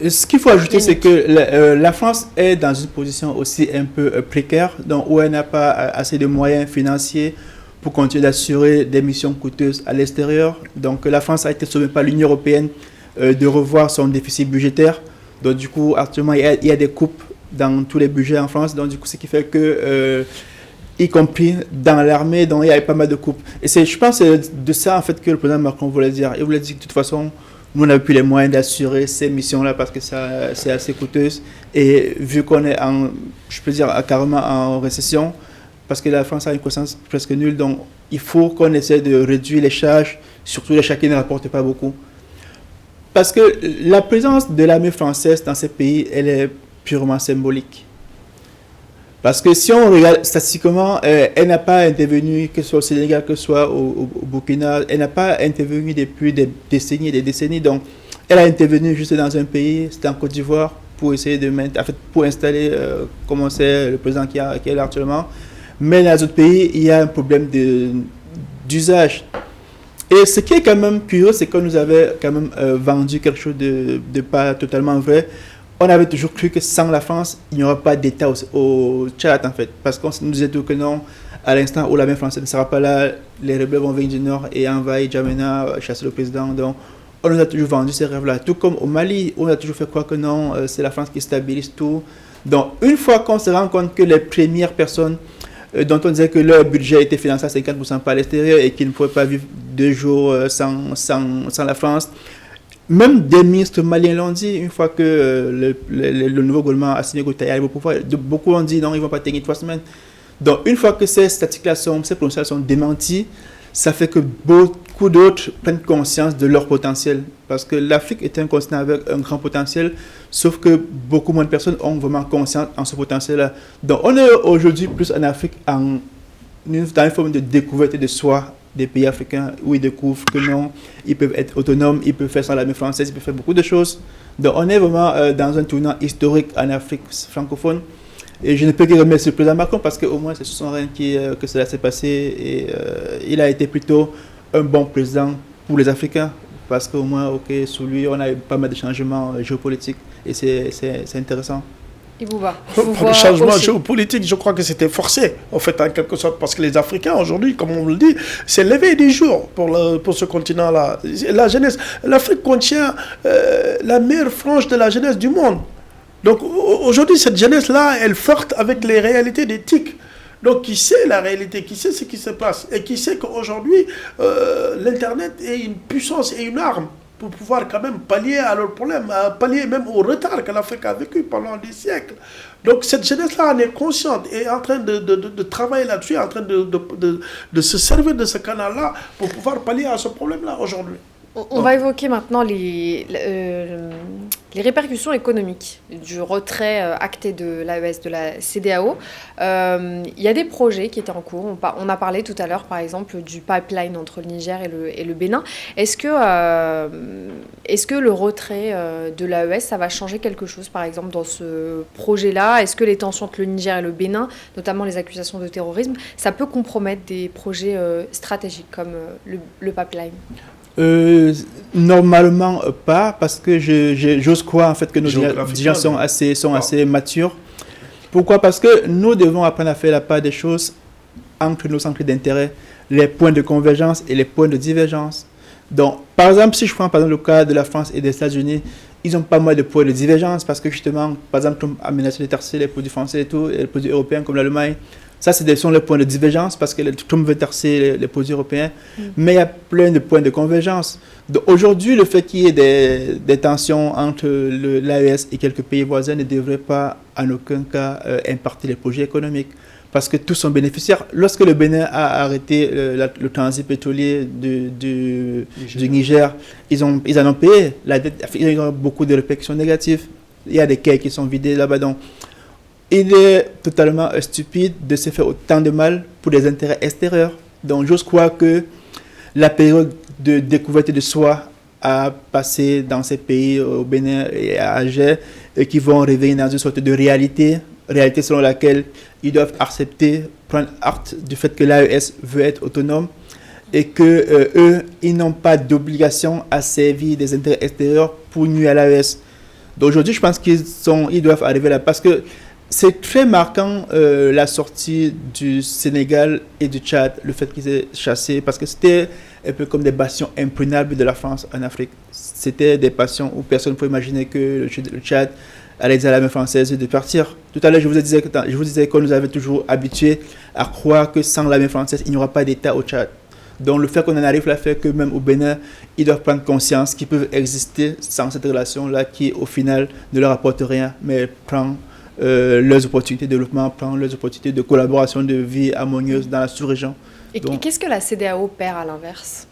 Ce qu'il faut ajouter, c'est que la France est dans une position aussi un peu précaire, donc où elle n'a pas assez de moyens financiers pour continuer d'assurer des missions coûteuses à l'extérieur. Donc la France a été sauvée par l'Union européenne de revoir son déficit budgétaire. Donc du coup, actuellement, il y a des coupes dans tous les budgets en France. Donc du coup, ce qui fait que, y compris dans l'armée, donc il y a pas mal de coupes. Et je pense que c'est de ça en fait que le président Macron voulait dire. Il voulait dire que de toute façon, Nous, on n'a plus les moyens d'assurer ces missions-là parce que c'est assez coûteuse. Et vu qu'on est je peux dire, carrément en récession, parce que la France a une croissance presque nulle, donc il faut qu'on essaie de réduire les charges, surtout les charges qui ne rapportent pas beaucoup. Parce que la présence de l'armée française dans ces pays, elle est purement symbolique. Parce que si on regarde statistiquement, elle n'a pas intervenu, que ce soit au Sénégal, que ce soit au Burkina, elle n'a pas intervenu depuis des décennies et des décennies. Donc, elle a intervenu juste dans un pays, c'était en Côte d'Ivoire, pour essayer de pour installer, comment c'est le président qui est là actuellement. Mais dans les autres pays, il y a un problème d'usage. Et ce qui est quand même curieux, c'est qu'on nous avait quand même vendu quelque chose de pas totalement vrai. On avait toujours cru que sans la France, il n'y aura pas d'État au Tchad, en fait. Parce qu'on nous disait tout que non, à l'instant où l'armée française ne sera pas là, les rebelles vont venir du Nord et envahir N'Djamena, chasser le président. Donc, on nous a toujours vendu ces rêves-là. Tout comme au Mali, on a toujours fait croire que non, c'est la France qui stabilise tout. Donc, une fois qu'on se rend compte que les premières personnes dont on disait que leur budget était financé à 50% par l'extérieur et qu'ils ne pouvaient pas vivre 2 jours sans la France. Même des ministres maliens l'ont dit, une fois que le nouveau gouvernement a signé Goutaïa au pouvoir, beaucoup ont dit non, ils ne vont pas tenir 3 semaines. Donc, une fois que ces statistiques-là ces prononciations sont démenties, ça fait que beaucoup d'autres prennent conscience de leur potentiel. Parce que l'Afrique est un continent avec un grand potentiel, sauf que beaucoup moins de personnes ont vraiment conscience en ce potentiel-là. Donc, on est aujourd'hui plus en Afrique dans une forme de découverte de soi des pays africains, où ils découvrent que non, ils peuvent être autonomes, ils peuvent faire sans l'armée française, ils peuvent faire beaucoup de choses. Donc, on est vraiment dans un tournant historique en Afrique francophone. Et je ne peux que remercier le président Macron parce qu'au moins c'est sous son règne que cela s'est passé. Et il a été plutôt un bon président pour les Africains. Parce qu'au moins, sous lui, on a eu pas mal de changements géopolitiques. Et c'est intéressant. Ibouba, Pour le changement géopolitique, je crois que c'était forcé, en fait, en quelque sorte, parce que les Africains, aujourd'hui, comme on le dit, c'est l'éveil des jours pour ce continent-là. La jeunesse, l'Afrique contient la meilleure frange de la jeunesse du monde. Donc, aujourd'hui, cette jeunesse-là, elle flirte avec les réalités des TIC. Donc, qui sait la réalité, qui sait ce qui se passe, et qui sait qu'aujourd'hui, l'Internet est une puissance et une arme pour pouvoir quand même pallier à leurs problèmes, pallier même au retard que l'Afrique a vécu pendant des siècles. Donc cette jeunesse-là en est consciente et est en train de travailler là-dessus, en train de se servir de ce canal-là pour pouvoir pallier à ce problème-là aujourd'hui. On va évoquer maintenant les répercussions économiques du retrait acté de l'AES, de la CEDEAO. Il y a des projets qui étaient en cours. On a parlé tout à l'heure, par exemple, du pipeline entre le Niger et le Bénin. Est-ce que le retrait de l'AES, ça va changer quelque chose, par exemple, dans ce projet-là? Est-ce que les tensions entre le Niger et le Bénin, notamment les accusations de terrorisme, ça peut compromettre des projets stratégiques comme le pipeline? Normalement pas, parce que j'ose croire en fait que nos dirigeants sont assez matures. Pourquoi? Parce que nous devons apprendre à faire la part des choses entre nos centres d'intérêt, les points de convergence et les points de divergence. Donc, par exemple, si je prends par exemple le cas de la France et des États-Unis, ils ont pas mal de points de divergence parce que justement, par exemple, comme aménager les tercers, les produits français et tout, et les produits européens comme l'Allemagne, ça, sont les points de divergence parce que Trump veut tercer les produits européens. Mais il y a plein de points de convergence. Aujourd'hui, le fait qu'il y ait des tensions entre l'AES et quelques pays voisins ne devrait pas en aucun cas impacter les projets économiques. Parce que tous sont bénéficiaires. Lorsque le Bénin a arrêté le transit pétrolier du Niger, ils en ont payé la dette. Ils ont beaucoup de répercussions négatives. Il y a des quais qui sont vidés là-bas. Donc, il est totalement stupide de se faire autant de mal pour des intérêts extérieurs. Donc, j'ose croire que la période de découverte de soi a passé dans ces pays, au Bénin et à Alger, et qui vont réveiller dans une sorte de réalité selon laquelle ils doivent accepter, prendre acte du fait que l'AES veut être autonome et que eux, ils n'ont pas d'obligation à servir des intérêts extérieurs pour nuire à l'AES. Donc, aujourd'hui, je pense qu'ils doivent arriver là parce que c'est très marquant la sortie du Sénégal et du Tchad, le fait qu'ils aient chassé, parce que c'était un peu comme des bastions imprenables de la France en Afrique. C'était des bastions où personne ne pouvait imaginer que le Tchad allait dire à l'armée française de partir. Tout à l'heure, je vous disais qu'on nous avait toujours habitués à croire que sans l'armée française, il n'y aura pas d'État au Tchad. Donc le fait qu'on en arrive là fait que même au Bénin, ils doivent prendre conscience qu'ils peuvent exister sans cette relation-là qui au final ne leur apporte rien, mais prend leurs opportunités de développement, prend leurs opportunités de collaboration, de vie harmonieuse dans la sous-région. Et qu'est-ce que la CEDEAO perd à l'inverse?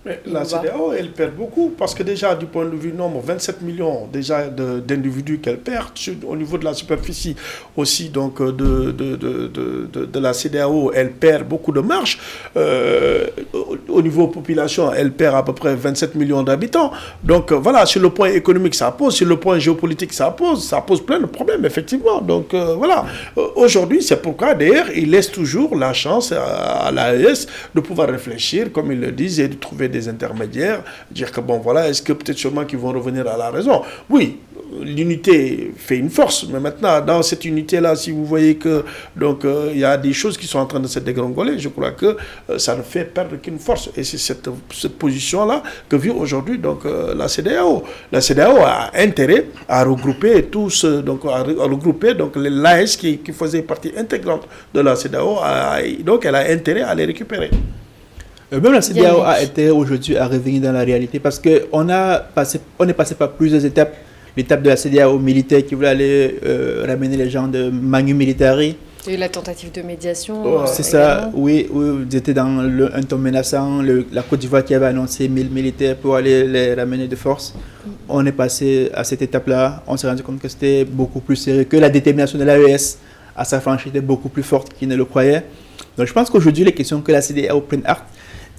Mais la CEDEAO, elle perd beaucoup parce que déjà, du point de vue nombre, 27 millions déjà d'individus qu'elle perd au niveau de la superficie aussi donc de la CEDEAO, elle perd beaucoup de marge. Au niveau population, elle perd à peu près 27 millions d'habitants. Donc voilà, sur le point économique, ça pose, sur le point géopolitique, ça pose plein de problèmes, effectivement. Donc voilà, aujourd'hui, c'est pourquoi d'ailleurs, il laisse toujours la chance à l'AES de pouvoir réfléchir, comme ils le disent, et de trouver des intermédiaires, dire que bon voilà, est-ce que peut-être sûrement qu'ils vont revenir à la raison? Oui, l'unité fait une force, mais maintenant dans cette unité-là, si vous voyez que donc il y a des choses qui sont en train de se dégringoler, je crois que ça ne fait perdre qu'une force, et c'est cette position-là que vit aujourd'hui donc la CEDEAO. La CEDEAO a intérêt à regrouper tous, donc à regrouper donc les l'AES qui faisaient partie intégrante de la CEDEAO, donc elle a intérêt à les récupérer. Même la CEDEAO a intérêt aujourd'hui à revenir dans la réalité parce qu'on est passé par plusieurs étapes. L'étape de la CEDEAO militaire qui voulait aller ramener les gens de Manu Militari. Il y a eu la tentative de médiation. C'est ça, oui, vous étiez dans un ton menaçant. La Côte d'Ivoire qui avait annoncé 1000 militaires pour aller les ramener de force. On est passé à cette étape-là. On s'est rendu compte que c'était beaucoup plus sérieux, que la détermination de l'AES à s'affranchir était beaucoup plus forte qu'ils ne le croyaient. Donc je pense qu'aujourd'hui, les questions que la CEDEAO prenne acte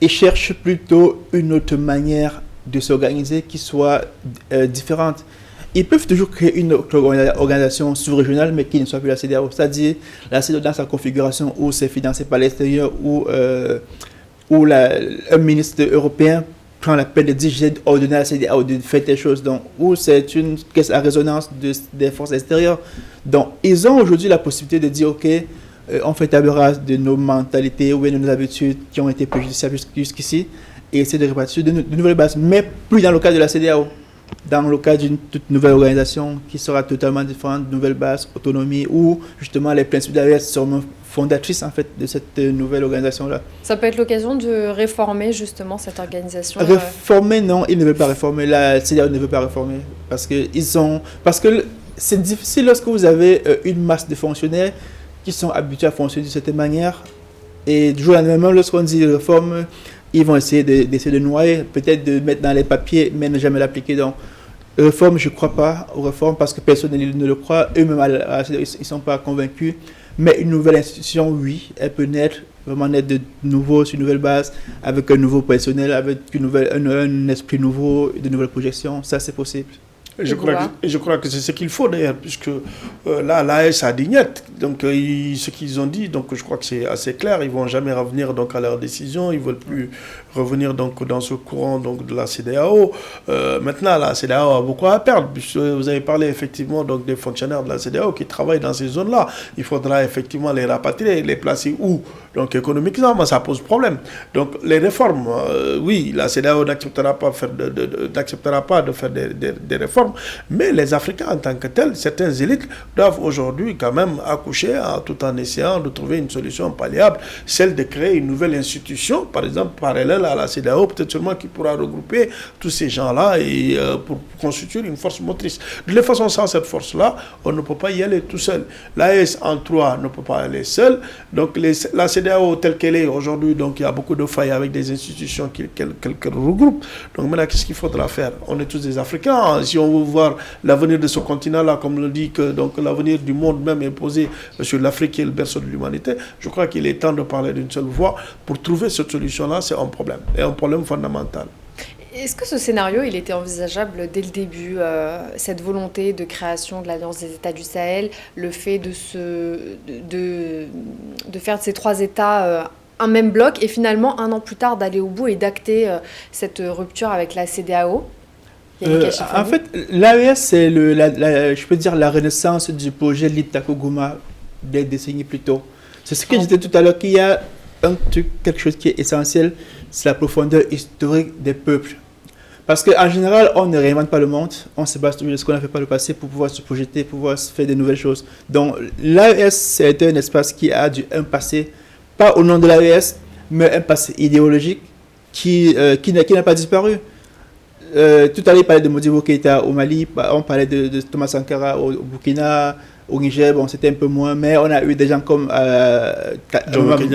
et cherche plutôt une autre manière de s'organiser qui soit différente. Ils peuvent toujours créer une autre organisation sous-régionale, mais qui ne soit plus la CEDEAO. C'est-à-dire la CEDEAO dans sa configuration où c'est financé par l'extérieur, où un ministre européen prend la peine de dire j'ai ordonné à la CEDEAO de faire des choses, donc où c'est une caisse à résonance des forces extérieures. Donc ils ont aujourd'hui la possibilité de dire ok, on fait table rase de nos mentalités ou de nos habitudes qui ont été préjudiciables jusqu'ici et essayer de répartir de nouvelles bases, mais plus dans le cadre de la CEDEAO, dans le cadre d'une toute nouvelle organisation qui sera totalement différente, de nouvelles bases, autonomie, où justement les principes de l'AES seront fondatrices en fait de cette nouvelle organisation-là. Ça peut être l'occasion de réformer justement cette organisation. Réformer, non, ils ne veulent pas réformer. La CEDEAO ne veut pas réformer parce que c'est difficile lorsque vous avez une masse de fonctionnaires qui sont habitués à fonctionner de cette manière. Et du jour au lendemain, même lorsqu'on dit réforme, ils vont essayer de noyer, peut-être de mettre dans les papiers, mais ne jamais l'appliquer. Donc, réforme, je ne crois pas aux réformes parce que personne ne le croit. Eux-mêmes, ils ne sont pas convaincus. Mais une nouvelle institution, oui, elle peut naître, vraiment naître de nouveau, sur une nouvelle base, avec un nouveau personnel, avec un esprit nouveau, de nouvelles projections. Ça, c'est possible. Je crois que c'est ce qu'il faut d'ailleurs, puisque là, l'AES a dit niet. Donc, ce qu'ils ont dit, donc je crois que c'est assez clair. Ils ne vont jamais revenir donc, à leur décision. Ils ne veulent plus revenir donc, dans ce courant donc, de la CEDEAO. Maintenant, la CEDEAO a beaucoup à perdre, puisque vous avez parlé effectivement donc, des fonctionnaires de la CEDEAO qui travaillent dans ces zones-là. Il faudra effectivement les rapatrier, les placer où? Donc, économiquement, ça pose problème. Donc, les réformes, oui, la CEDEAO n'acceptera pas de faire des réformes, mais les Africains en tant que tels, certaines élites doivent aujourd'hui quand même accoucher tout en essayant de trouver une solution palliable, celle de créer une nouvelle institution, par exemple parallèle à la CEDEAO, peut-être seulement qui pourra regrouper tous ces gens-là et pour constituer une force motrice. De toute façon, sans cette force-là, on ne peut pas y aller tout seul. L'AES en 3 ne peut pas aller seul. Donc la CEDEAO telle qu'elle est aujourd'hui, donc il y a beaucoup de failles avec des institutions qu'elle regroupe. Donc maintenant, qu'est-ce qu'il faudra faire? On est tous des Africains. Si on veut voir l'avenir de ce continent-là, comme le dit que donc l'avenir du monde même est posé sur l'Afrique qui est le berceau de l'humanité, je crois qu'il est temps de parler d'une seule voix. Pour trouver cette solution-là, c'est un problème, et un problème fondamental. Est-ce que ce scénario, il était envisageable dès le début, cette volonté de création de l'Alliance des États du Sahel, le fait de faire de ces trois États un même bloc, et finalement, un an plus tard, d'aller au bout et d'acter cette rupture avec la CEDEAO? En fait, l'AES, c'est je peux dire la renaissance du projet Liptako Gouma des décennies plus tôt. C'est ce que je disais tout à l'heure, qu'il y a quelque chose qui est essentiel, c'est la profondeur historique des peuples. Parce qu'en général, on ne réinvente pas le monde, on se base sur ce qu'on a fait par le passé pour pouvoir se projeter, pour pouvoir faire de nouvelles choses. Donc l'AES, c'est un espace qui a un passé, pas au nom de l'AES, mais un passé idéologique, qui n'a pas disparu. Tout à l'heure, il parlait de Modibo Keïta au Mali, on parlait de Thomas Sankara au Burkina, au Niger, bon, c'était un peu moins, mais on a eu des gens comme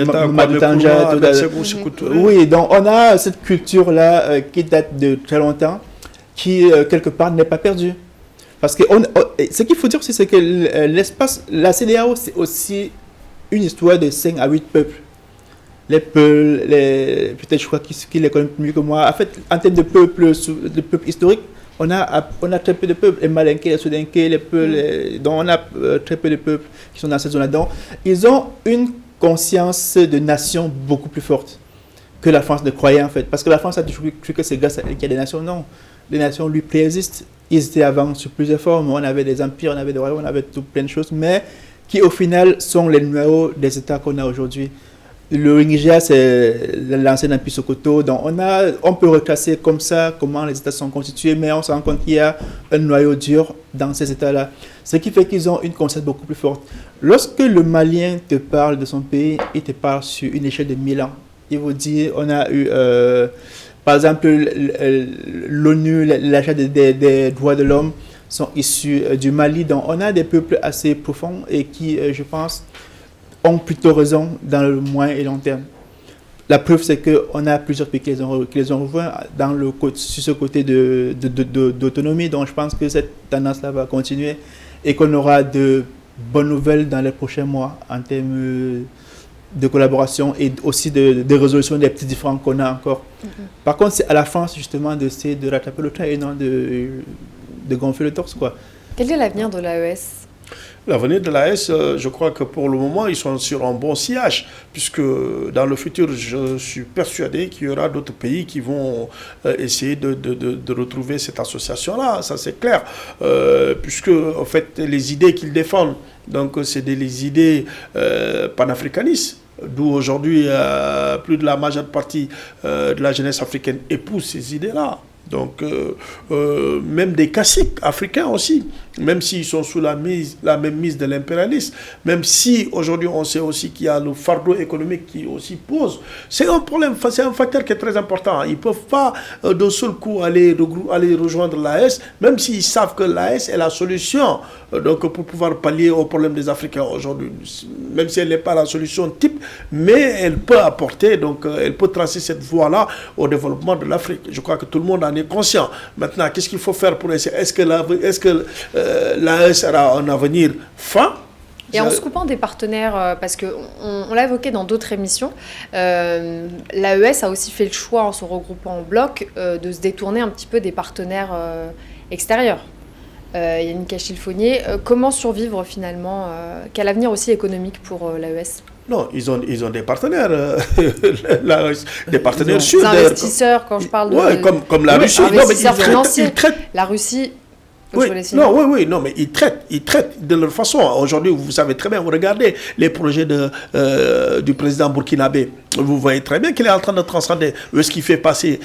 Mamadou Tanja. Oui, donc on a cette culture-là qui date de très longtemps, qui, quelque part, n'est pas perdue. Parce que ce qu'il faut dire aussi, c'est que l'espace, la CEDEAO, c'est aussi une histoire de 5 à 8 peuples. Les Peuls, peut-être je crois qu'ils les connaissent mieux que moi. En fait, en termes de peuples historiques, on a très peu de peuples. Les Malinké, les Soudinké, les Peuls, donc on a très peu de peuples qui sont dans cette zone-là. Donc, ils ont une conscience de nation beaucoup plus forte que la France ne croyait en fait. Parce que la France a toujours cru que c'est grâce à elle qu'il y a des nations. Non, les nations lui préexistent. Ils étaient avant sur plusieurs formes. On avait des empires, on avait des royaumes, on avait tout plein de choses, mais qui au final sont les numéros des États qu'on a aujourd'hui. Le Niger, c'est l'ancien empire Sokoto. Donc on peut reclasser comme ça comment les États sont constitués, mais on se rend compte qu'il y a un noyau dur dans ces États-là. Ce qui fait qu'ils ont une conscience beaucoup plus forte. Lorsque le Malien te parle de son pays, il te parle sur une échelle de 1000 ans. Il vous dit, on a eu, par exemple, l'ONU, l'achat des droits de l'homme sont issus du Mali. Donc on a des peuples assez profonds et qui, je pense, ont plutôt raison dans le moyen et long terme. La preuve, c'est qu'on a plusieurs pays qui les ont rejoints sur ce côté d'autonomie. Donc, je pense que cette tendance-là va continuer et qu'on aura de bonnes nouvelles dans les prochains mois en termes de collaboration et aussi de résolution des petits différends qu'on a encore. Par contre, c'est à la France, justement, d'essayer de rattraper le train et non de gonfler le torse, quoi. Quel est l'avenir de l'AES ? L'avenir de l'AES, je crois que pour le moment, ils sont sur un bon sillage, puisque dans le futur, je suis persuadé qu'il y aura d'autres pays qui vont essayer de retrouver cette association-là, ça c'est clair, puisque en fait, les idées qu'ils défendent, donc c'est des idées panafricanistes. D'où aujourd'hui, plus de la majeure partie de la jeunesse africaine épouse ces idées-là. Donc, même des caciques africains aussi, même s'ils sont sous la même mise de l'impérialisme, même si aujourd'hui on sait aussi qu'il y a le fardeau économique qui aussi pose, c'est un problème, c'est un facteur qui est très important. Ils ne peuvent pas d'un seul coup aller rejoindre l'AES, même s'ils savent que l'AES est la solution donc, pour pouvoir pallier au problème des Africains aujourd'hui. Même si elle n'est pas la solution type, mais elle peut apporter, donc elle peut tracer cette voie-là au développement de l'Afrique. Je crois que tout le monde en est conscient. Maintenant, qu'est-ce qu'il faut faire pour essayer? Est-ce que l'AES aura un avenir fin? Et en se coupant des partenaires, parce qu'on l'a évoqué dans d'autres émissions, l'AES a aussi fait le choix, en se regroupant en bloc, de se détourner un petit peu des partenaires extérieurs. Yannick Achille-Fournier, comment survivre finalement? Quel avenir aussi économique pour l'AES? Non, ils ont des partenaires, des partenaires sûrs. Des investisseurs, quand je parle de... Oui, comme la Russie. Investisseurs financiers. La Russie... Oui, non, mais ils traitent de leur façon. Aujourd'hui, vous savez très bien, vous regardez les projets du président burkinabé. Vous voyez très bien qu'il est en train de transcender ce qui fait passer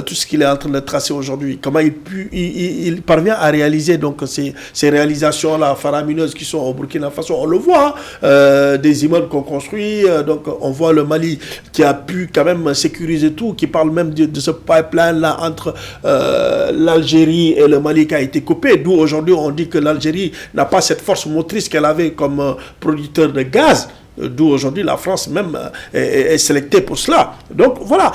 tout ce qu'il est en train de tracer aujourd'hui. Comment il parvient à réaliser donc ces réalisations-là faramineuses qui sont au Burkina Faso. On le voit, des immeubles qu'on construit. Donc, on voit le Mali qui a pu quand même sécuriser tout, qui parle même de ce pipeline-là entre l'Algérie et le Mali qui a été coupé. D'où aujourd'hui on dit que l'Algérie n'a pas cette force motrice qu'elle avait comme producteur de gaz. D'où aujourd'hui la France même est sélectée pour cela. Donc voilà,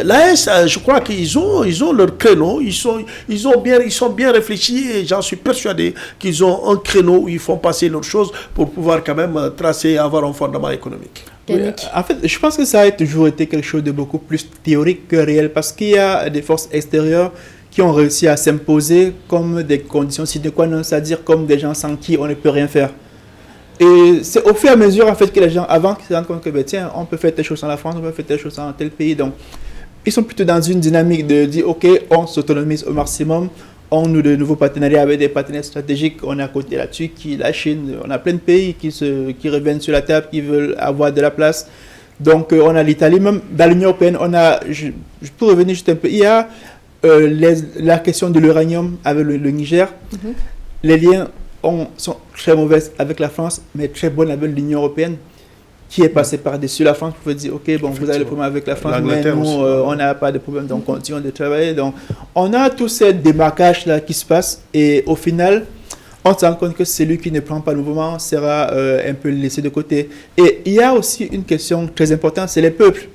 l'AES, je crois qu'ils ont leur créneau, ils sont bien réfléchis et j'en suis persuadé qu'ils ont un créneau où ils font passer leurs choses pour pouvoir quand même tracer et avoir un fondement économique. Oui, en fait, je pense que ça a toujours été quelque chose de beaucoup plus théorique que réel parce qu'il y a des forces extérieures qui ont réussi à s'imposer comme des conditions sine qua non, c'est-à-dire comme des gens sans qui on ne peut rien faire. Et c'est au fur et à mesure en fait que les gens avant qui se rendent compte que tiens, on peut faire telle chose en la France, on peut faire telle chose dans tel pays. Donc ils sont plutôt dans une dynamique de dire ok, on s'autonomise au maximum, on noue de nouveaux partenariats avec des partenaires stratégiques. On est à côté de la Turquie, la Chine, on a plein de pays qui reviennent sur la table, qui veulent avoir de la place. Donc on a l'Italie, même dans l'Union européenne, on a, je peux revenir juste un peu, il y a la question de l'uranium avec le Niger. Les liens sont très mauvais avec la France, mais très bons avec l'Union européenne. qui est passé par-dessus la France pour dire, ok, bon, vous avez le problème avec la France, mais nous, on n'a pas de problème, donc on continue de travailler. Donc, on a tout ce démarquage-là qui se passe, et au final, on se rend compte que celui qui ne prend pas le mouvement sera un peu laissé de côté. Et il y a aussi une question très importante, c'est les peuples.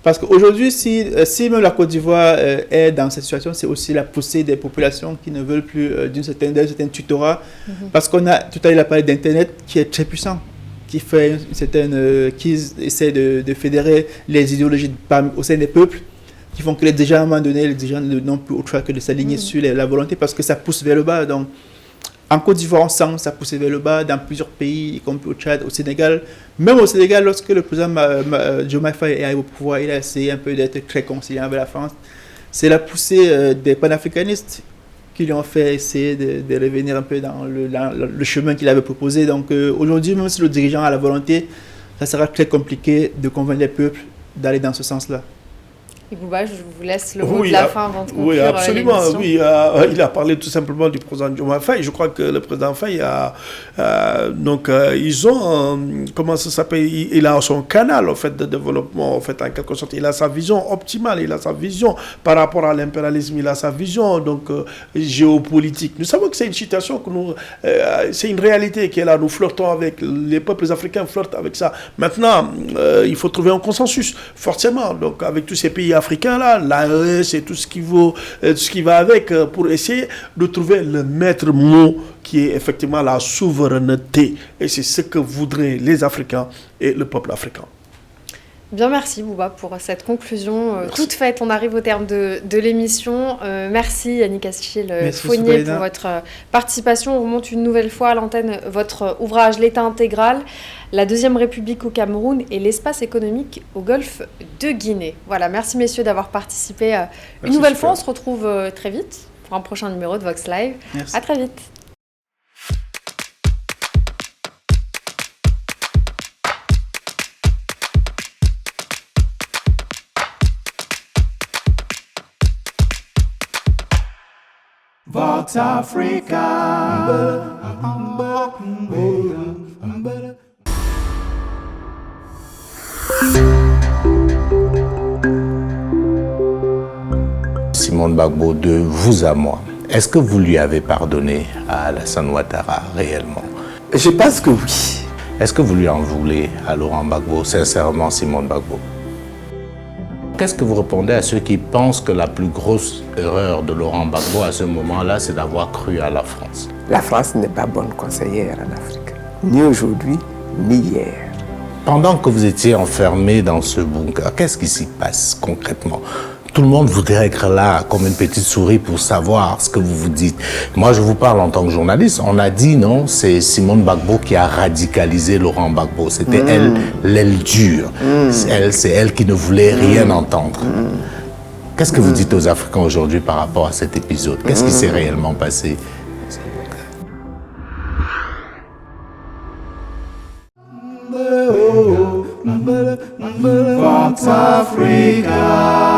Parce qu'aujourd'hui, si même la Côte d'Ivoire est dans cette situation, c'est aussi la poussée des populations qui ne veulent plus d'un certain tutorat. Parce qu'on a, tout à l'heure, il a parlé d'Internet qui est très puissant, qui essaie de fédérer les idéologies au sein des peuples, qui font que les dirigeants, à un moment donné, les dirigeants n'ont plus autre choix que de s'aligner sur la volonté, parce que ça pousse vers le bas. Donc, en Côte d'Ivoire, on sent ça pousser vers le bas, dans plusieurs pays, y compris au Tchad, au Sénégal. Même au Sénégal, lorsque le président Diomaye Faye est arrivé au pouvoir, il a essayé un peu d'être très conciliant avec la France. C'est la poussée des panafricanistes qui lui ont fait essayer de revenir un peu dans le chemin qu'il avait proposé. Donc aujourd'hui, même si le dirigeant a la volonté, ça sera très compliqué de convaincre les peuples d'aller dans ce sens-là. Et Bouba, je vous laisse le mot de la fin avant de conclure. Oui, absolument. Oui, il a parlé tout simplement du président Diomaye Faye. Je crois que le président Faye ils ont, comment ça s'appelle, il a son canal en fait de développement, en fait, en quelque sorte. Il a sa vision optimale, il a sa vision par rapport à l'impérialisme, il a sa vision donc géopolitique. Nous savons que c'est une situation que c'est une réalité qui est là. Nous flirtons avec, les peuples africains flirtent avec ça. Maintenant, il faut trouver un consensus, forcément. Donc, avec tous ces pays africains là, l'AES et tout ce qui va avec, pour essayer de trouver le maître mot qui est effectivement la souveraineté. Et c'est ce que voudraient les Africains et le peuple africain. Bien, merci Bouba pour cette conclusion toute faite. On arrive au terme de l'émission. Merci Yannick Achille-Fournier pour votre participation. On remonte une nouvelle fois à l'antenne votre ouvrage L'État intégral, la Deuxième République au Cameroun et l'espace économique au Golfe de Guinée. Voilà, merci messieurs d'avoir participé une nouvelle fois. On se retrouve très vite pour un prochain numéro de Vox Live. Merci. À très vite. Vox Africa. Simone Gbagbo, de vous à moi, est-ce que vous lui avez pardonné à Alassane Ouattara réellement? Je pense que oui. Est-ce que vous lui en voulez à Laurent Gbagbo, sincèrement, Simone Gbagbo? Qu'est-ce que vous répondez à ceux qui pensent que la plus grosse erreur de Laurent Gbagbo à ce moment-là, c'est d'avoir cru à la France? La France n'est pas bonne conseillère en Afrique, ni aujourd'hui, ni hier. Pendant que vous étiez enfermé dans ce bunker, qu'est-ce qui s'y passe concrètement? Tout le monde voudrait être là comme une petite souris pour savoir ce que vous vous dites. Moi, je vous parle en tant que journaliste. On a dit, non, c'est Simone Gbagbo qui a radicalisé Laurent Gbagbo. C'était elle, l'aile dure. C'est elle qui ne voulait rien entendre. Qu'est-ce que vous dites aux Africains aujourd'hui par rapport à cet épisode? Qu'est-ce qui s'est réellement passé? Vox Africa.